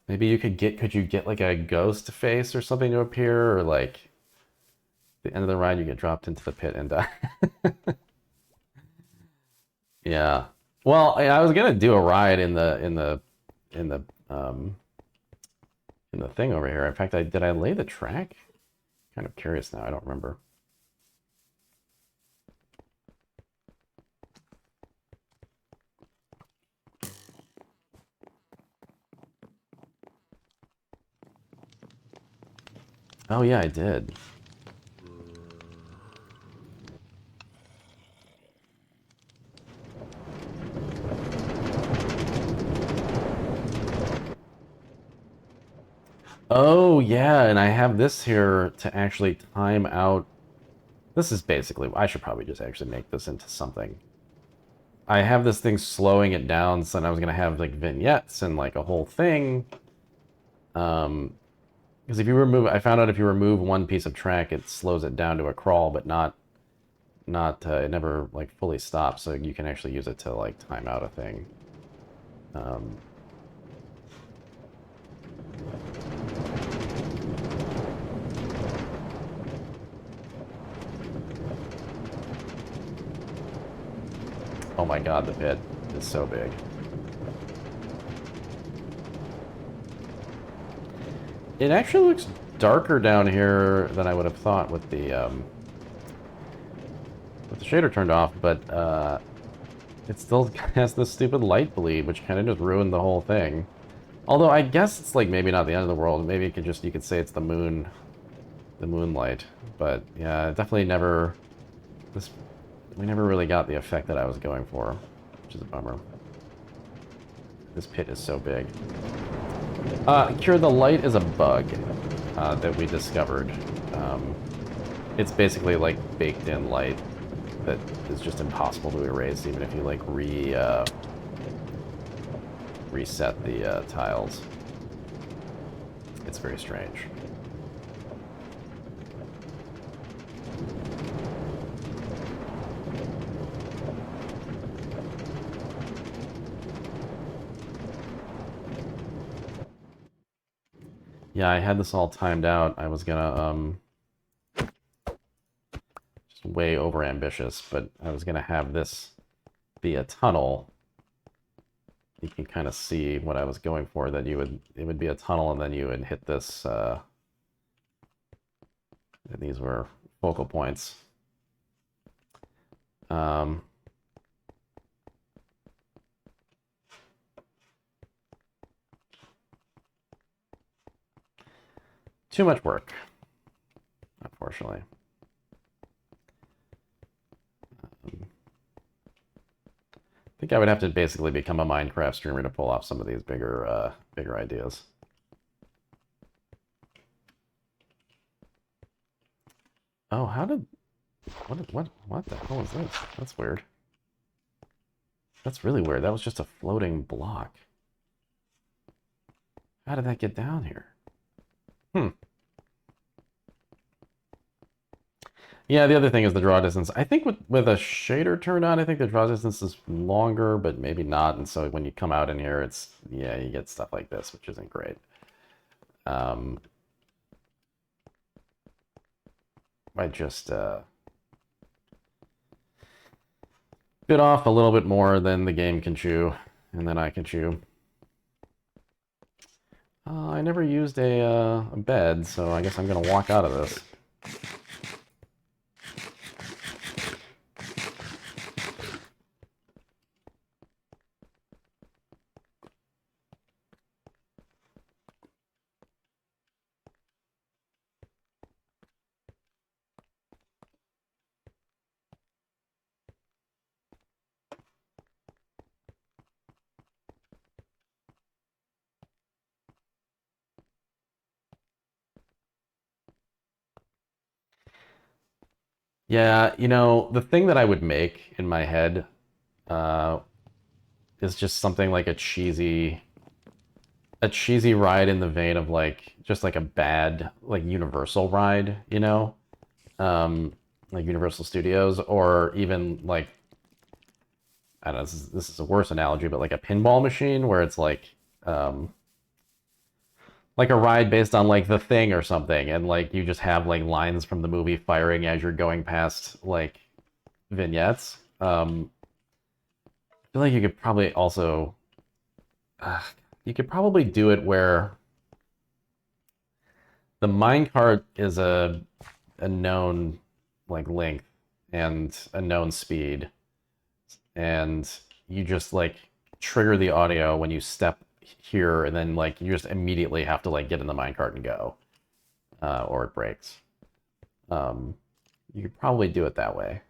Maybe could you get like a ghost face or something to appear, or like the end of the ride you get dropped into the pit and die. Yeah. Well, I was gonna do a ride in the thing over here. In fact, did I lay the track? Kind of curious now. I don't remember. Oh yeah, I did. Oh yeah, and I have this here to actually time out. This is basically, I should probably just actually make this into something. I have this thing slowing it down, so I was gonna have like vignettes and like a whole thing. Because if you remove, I found out if you remove one piece of track, it slows it down to a crawl, but not it never like fully stops. So you can actually use it to like time out a thing. Oh my god, the pit is so big. It actually looks darker down here than I would have thought with the shader turned off, but it still has this stupid light bleed, which kind of just ruined the whole thing. Although I guess it's like maybe not the end of the world. Maybe you could say it's the moonlight. But yeah, definitely never. This we never really got the effect that I was going for, which is a bummer. This pit is so big. Cure, the light is a bug that we discovered. It's basically like baked in light that is just impossible to erase, even if you like reset the tiles. It's very strange. Yeah, I had this all timed out. I was gonna, just way over ambitious, but I was gonna have this be a tunnel. You can kind of see what I was going for, that it would be a tunnel and then you would hit this, and these were focal points. Too much work, unfortunately. I think I would have to basically become a Minecraft streamer to pull off some of these bigger ideas. Oh, what the hell is this? That's weird. That's really weird. That was just a floating block. How did that get down here? Yeah, the other thing is the draw distance. I think with a shader turned on, I think the draw distance is longer, but maybe not. And so when you come out in here, yeah, you get stuff like this, which isn't great. I just bit off a little bit more than the game can chew, and then I can chew. I never used a bed, so I guess I'm gonna walk out of this. Yeah, you know, the thing that I would make in my head is just something like a cheesy ride in the vein of like just like a bad like Universal ride, you know? Like Universal Studios, or even like, I don't know, this is a worse analogy, but like a pinball machine where it's like a ride based on like The Thing or something, and like you just have like lines from the movie firing as you're going past like vignettes. I feel like you could probably also you could probably do it where the minecart is a known like length and a known speed, and you just like trigger the audio when you step here, and then like you just immediately have to like get in the minecart and go, or it breaks. You could probably do it that way.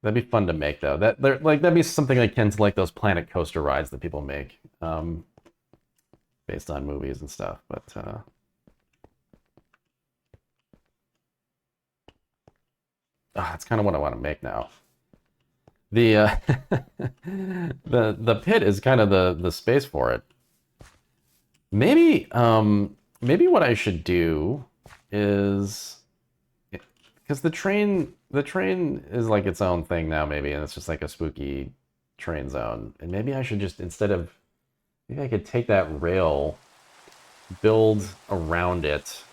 That'd be fun to make though. That'd be something akin to like those Planet Coaster rides that people make, based on movies and stuff. But that's kind of what I want to make now. The the pit is kind of the space for it. Maybe maybe what I should do is, because the train is like its own thing now, maybe, and it's just like a spooky train zone. And maybe I should just, maybe I could take that rail, build around it,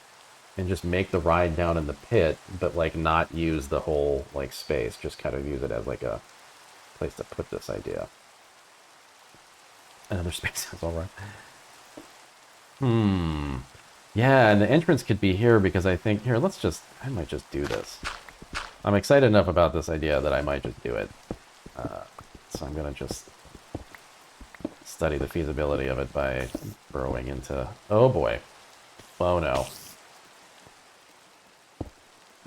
and just make the ride down in the pit, but like not use the whole like space, just kind of use it as like a place to put this idea. Another space is all right. Yeah, and the entrance could be here because I think, here, I might just do this. I'm excited enough about this idea that I might just do it. So I'm gonna just study the feasibility of it by burrowing into... Oh boy. Oh no.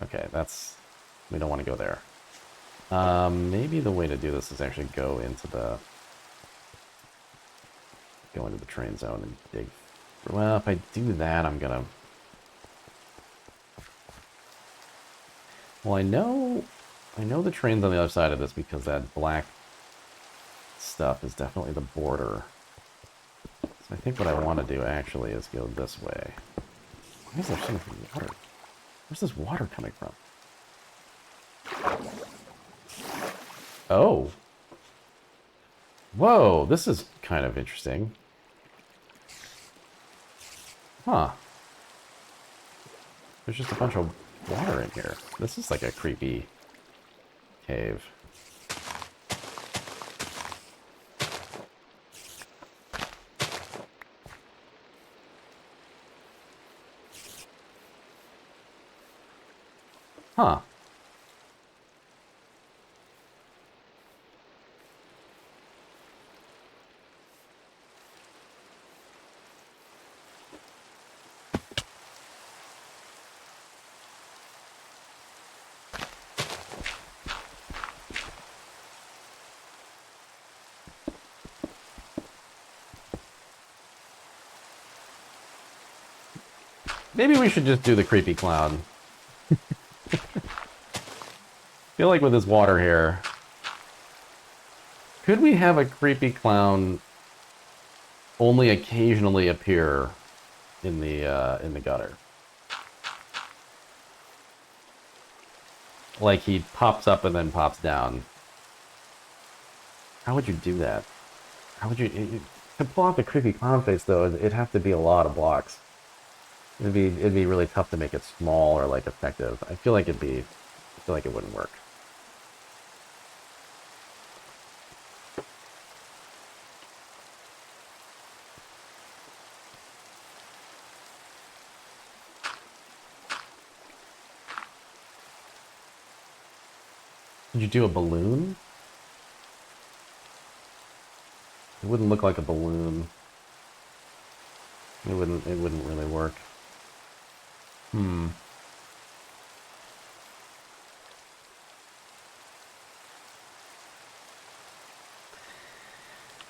Okay, that's... We don't want to go there. Maybe the way to do this is actually go into the train zone and dig. Well, if I do that, I'm gonna... Well, I know the train's on the other side of this because that black stuff is definitely the border. So I think what I want to do actually is go this way. Why is there so much water? Where's this water coming from? Oh. Whoa, this is kind of interesting. Huh. There's just a bunch of water in here. This is like a creepy cave. Huh. Maybe we should just do the creepy clown. Feel like with this water here, could we have a creepy clown only occasionally appear in the gutter? Like he pops up and then pops down. How would you do that? How would you to pull off the creepy clown face though? It'd have to be a lot of blocks. It'd be really tough to make it small or like effective. I feel like it wouldn't work. Could you do a balloon? It wouldn't look like a balloon. It wouldn't really work. Hmm.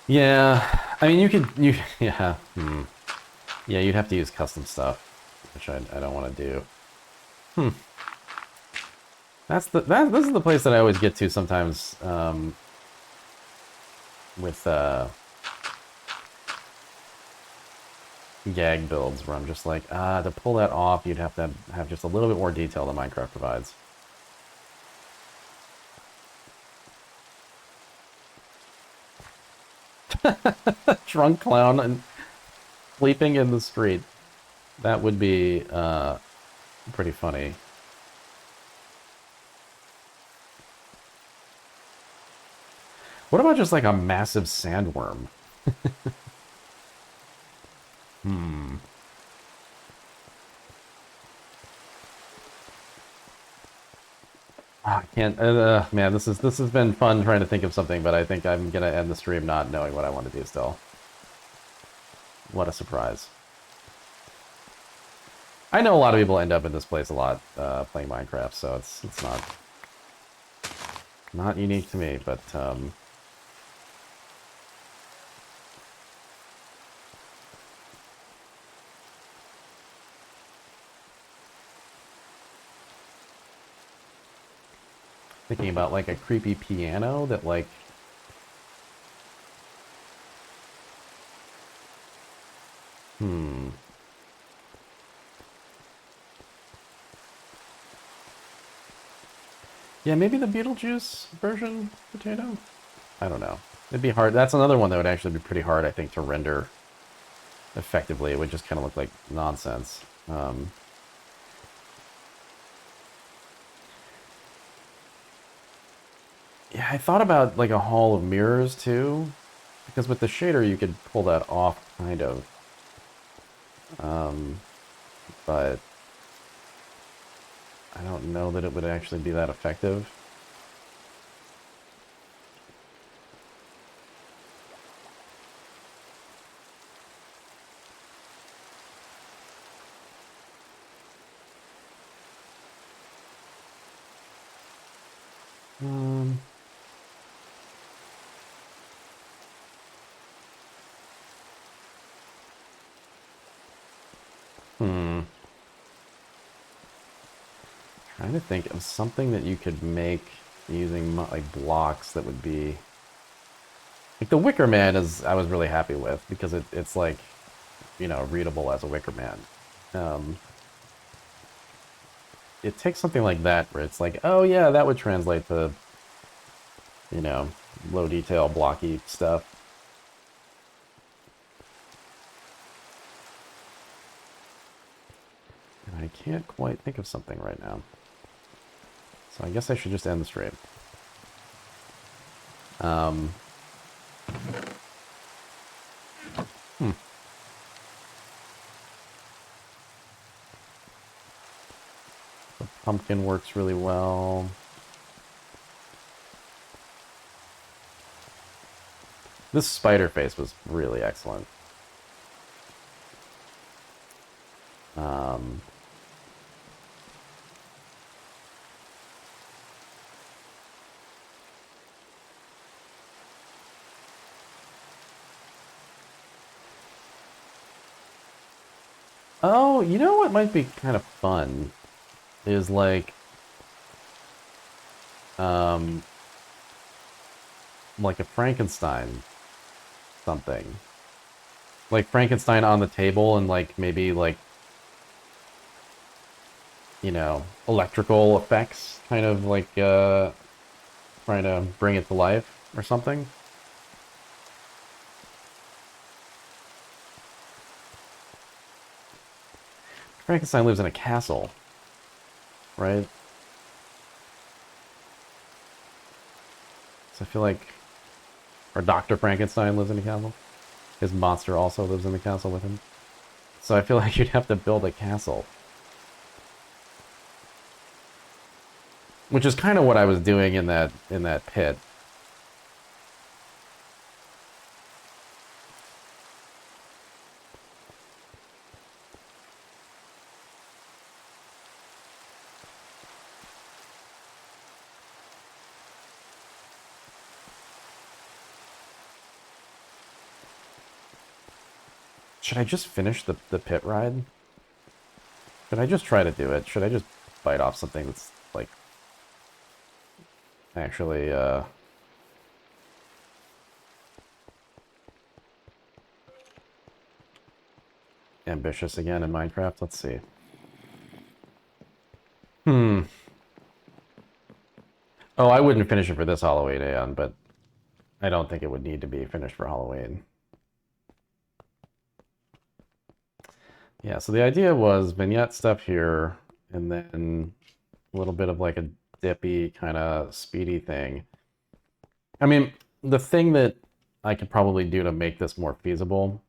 Yeah, I mean yeah. Yeah, you'd have to use custom stuff, which I don't want to do. This is the place that I always get to sometimes with gag builds where I'm just like, to pull that off, you'd have to have just a little bit more detail than Minecraft provides. Drunk clown and sleeping in the street. That would be pretty funny. What about just like a massive sandworm? I can't. Man, this has been fun trying to think of something, but I think I'm gonna end the stream not knowing what I want to do still. What a surprise! I know a lot of people end up in this place a lot playing Minecraft, so it's not unique to me, but thinking about like a creepy piano that like yeah, maybe the Beetlejuice version potato? I don't know. It'd be hard. That's another one that would actually be pretty hard, I think, to render effectively. It would just kind of look like nonsense. Yeah, I thought about like a hall of mirrors too, because with the shader you could pull that off, kind of. But I don't know that it would actually be that effective. Um, hmm. Trying to think of something that you could make using like blocks that would be like the Wicker Man is I was really happy with because it's like, you know, readable as a Wicker Man. Um, it takes something like that where it's like, oh yeah, that would translate to, you know, low detail blocky stuff. And I can't quite think of something right now. So I guess I should just end the stream. Um, hmm. The pumpkin works really well. This spider face was really excellent. Um, oh, you know what might be kind of fun is um, like a Frankenstein something. Like Frankenstein on the table and like maybe like, you know, electrical effects kind of like trying to bring it to life or something. Frankenstein lives in a castle, right? So I feel like, or Dr. Frankenstein lives in a castle. His monster also lives in the castle with him. So I feel like you'd have to build a castle. Which is kind of what I was doing in that pit. Should I just finish the pit ride? Should I just try to do it? Should I just bite off something that's, like, actually, ambitious again in Minecraft? Let's see. Hmm. Oh, I wouldn't finish it for this Halloween, Aeon, but I don't think it would need to be finished for Halloween. Yeah, so the idea was vignette stuff here, and then a little bit of like a dippy kind of speedy thing. I mean, the thing that I could probably do to make this more feasible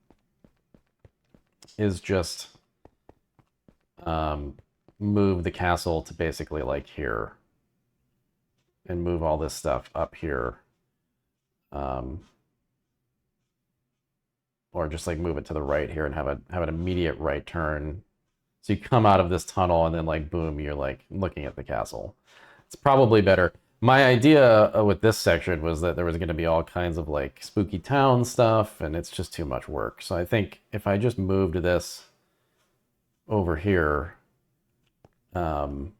is just um, move the castle to basically like here and move all this stuff up here. Um, or just like move it to the right here and have an immediate right turn. So you come out of this tunnel and then like boom, you're like looking at the castle. It's probably better. My idea with this section was that there was going to be all kinds of like spooky town stuff, and it's just too much work. So I think if I just moved this over here, um,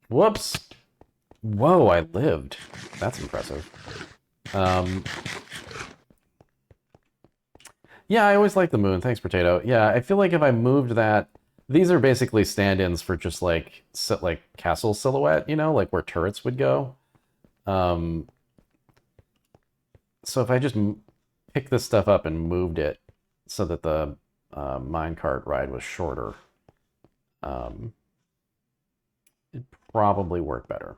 whoops, whoa, I lived. That's impressive. Um, yeah, I always like the moon. Thanks, Potato. Yeah, I feel like if I moved that, these are basically stand-ins for just like castle silhouette, you know, like where turrets would go. Um, so if I just picked this stuff up and moved it so that the minecart ride was shorter, um, it'd probably work better.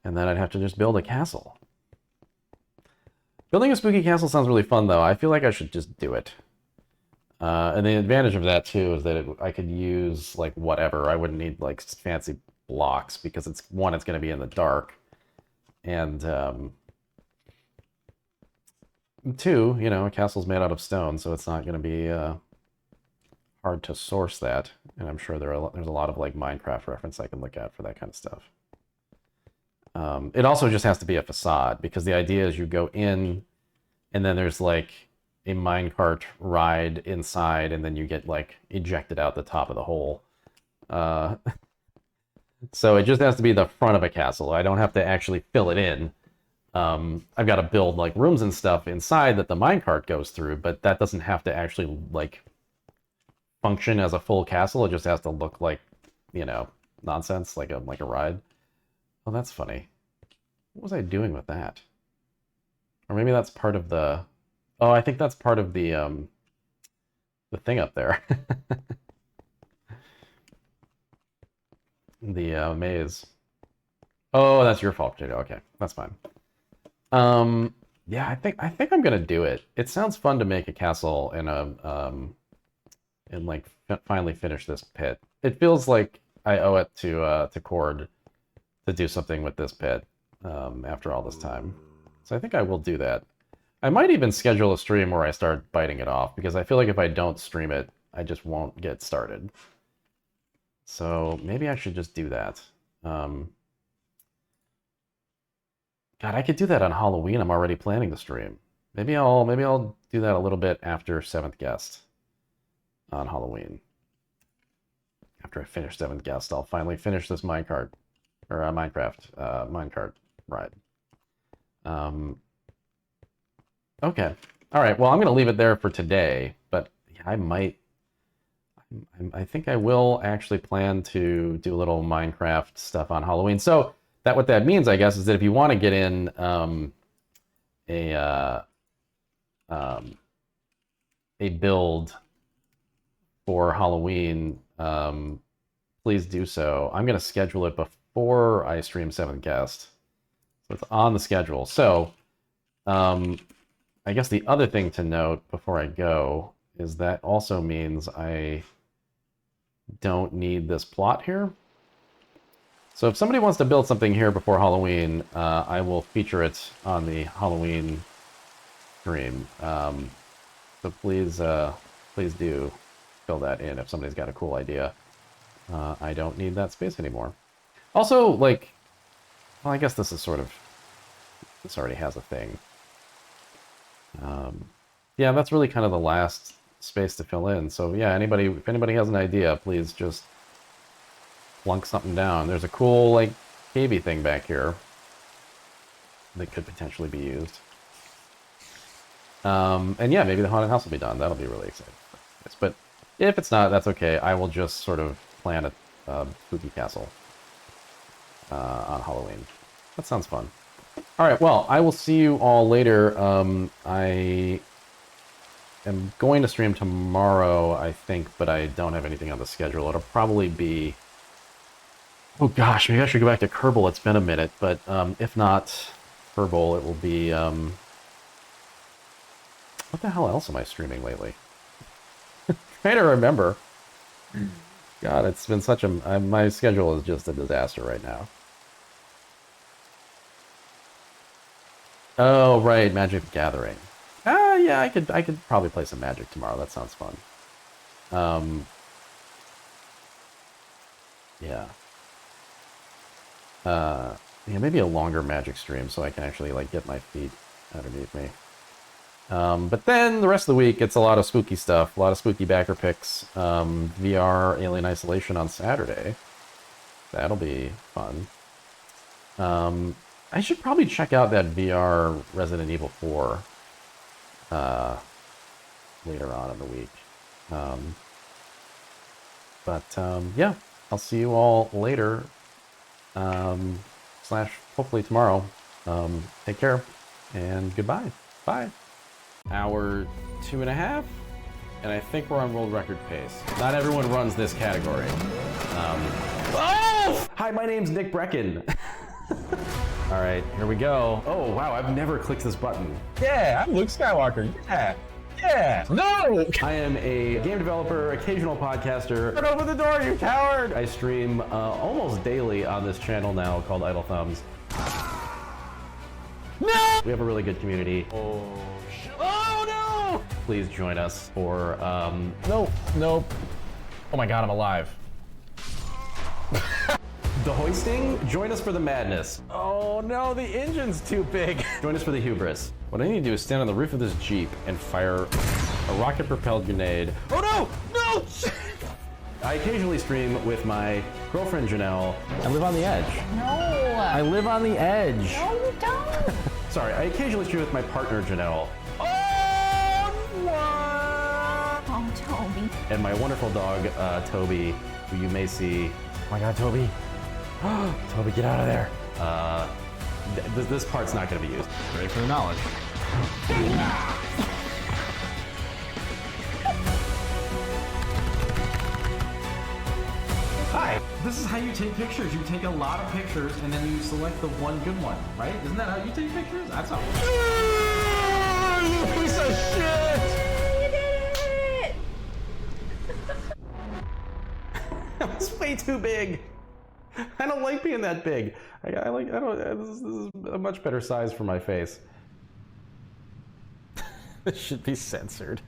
And then I'd have to just build a castle. Building a spooky castle sounds really fun, though. I feel like I should just do it. And the advantage of that, too, is that I could use, like, whatever. I wouldn't need, like, fancy blocks, because it's going to be in the dark. And, two, you know, a castle's made out of stone, so it's not going to be hard to source that, and I'm sure there's a lot of like Minecraft reference I can look at for that kind of stuff. It also just has to be a facade, because the idea is you go in, and then there's like a minecart ride inside, and then you get like ejected out the top of the hole. So it just has to be the front of a castle. I don't have to actually fill it in. I've got to build like rooms and stuff inside that the minecart goes through, but that doesn't have to actually like function as a full castle. It just has to look like, you know, nonsense, like a ride. Oh, that's funny. What was I doing with that? Or maybe that's part of the... Oh, I think that's part of the thing up there. The maze. Oh, that's your fault, Jada. Okay, that's fine. Yeah, I think I'm gonna do it. It sounds fun to make a castle and and like finally finish this pit. It feels like I owe it to Cord to do something with this pit after all this time. So I think I will do that. I might even schedule a stream where I start biting it off, because I feel like if I don't stream it, I just won't get started. So maybe I should just do that. God, I could do that on Halloween. I'm already planning the stream. Maybe I'll do that a little bit after 7th Guest on Halloween. After I finish 7th Guest, I'll finally finish this minecart, or Minecraft minecart ride. Okay. All right. Well, I'm going to leave it there for today, but I think I will actually plan to do a little Minecraft stuff on Halloween. So what that means, I guess, is that if you want to get in a build for Halloween, please do so. I'm going to schedule it before I stream 7th Guest, so it's on the schedule. So I guess the other thing to note before I go is that also means I don't need this plot here. So if somebody wants to build something here before Halloween, I will feature it on the Halloween stream. So please do fill that in if somebody's got a cool idea. I don't need that space anymore. Also, like, well, I guess this already has a thing. Yeah, that's really kind of the last space to fill in. So yeah, if anybody has an idea, please just plunk something down. There's a cool, like, cavey thing back here that could potentially be used. And yeah, maybe the haunted house will be done. That'll be really exciting. But if it's not, that's okay. I will just sort of plan a spooky castle on Halloween. That sounds fun. All right, well, I will see you all later. I am going to stream tomorrow, I think, but I don't have anything on the schedule. It'll probably be... Oh gosh, maybe I should go back to Kerbal. It's been a minute, but if not Kerbal, it will be... What the hell else am I streaming lately? Trying to remember. God, it's been such a... my schedule is just a disaster right now. Oh, right, Magic the Gathering. Yeah, I could probably play some Magic tomorrow. That sounds fun. Yeah. Yeah, maybe a longer Magic stream so I can actually, like, get my feet underneath me. But then the rest of the week, it's a lot of spooky stuff, a lot of spooky backer picks. VR Alien Isolation on Saturday. That'll be fun. I should probably check out that VR Resident Evil 4 later on in the week. Yeah, I'll see you all later. Slash hopefully tomorrow. Take care and goodbye. Bye. Hour 2.5, and I think we're on world record pace. Not everyone runs this category. Oh! Hi, my name's Nick Brecken. All right, here we go. Oh, wow, I've never clicked this button. Yeah, I'm Luke Skywalker. Yeah. No! I am a game developer, occasional podcaster. Get over the door, you coward! I stream almost daily on this channel now called Idle Thumbs. No! We have a really good community. Oh, no! Please join us for, Nope. Oh my god, I'm alive. The hoisting? Join us for the madness. Oh no, the engine's too big. Join us for the hubris. What I need to do is stand on the roof of this Jeep and fire a rocket-propelled grenade. Oh no! No! I occasionally stream with my girlfriend Janelle. I live on the edge. No. I live on the edge. No, you don't. Sorry, I occasionally stream with my partner Janelle. Oh, Toby. And my wonderful dog, Toby, who you may see. Oh my god, Toby. Toby, get out of there. This part's not going to be used. Ready for the knowledge. Hi. This is how you take pictures. You take a lot of pictures and then you select the one good one, right? Isn't that how you take pictures? That's how. You piece of shit! You did it! That was way too big. I don't like being that big. This is a much better size for my face. This should be censored.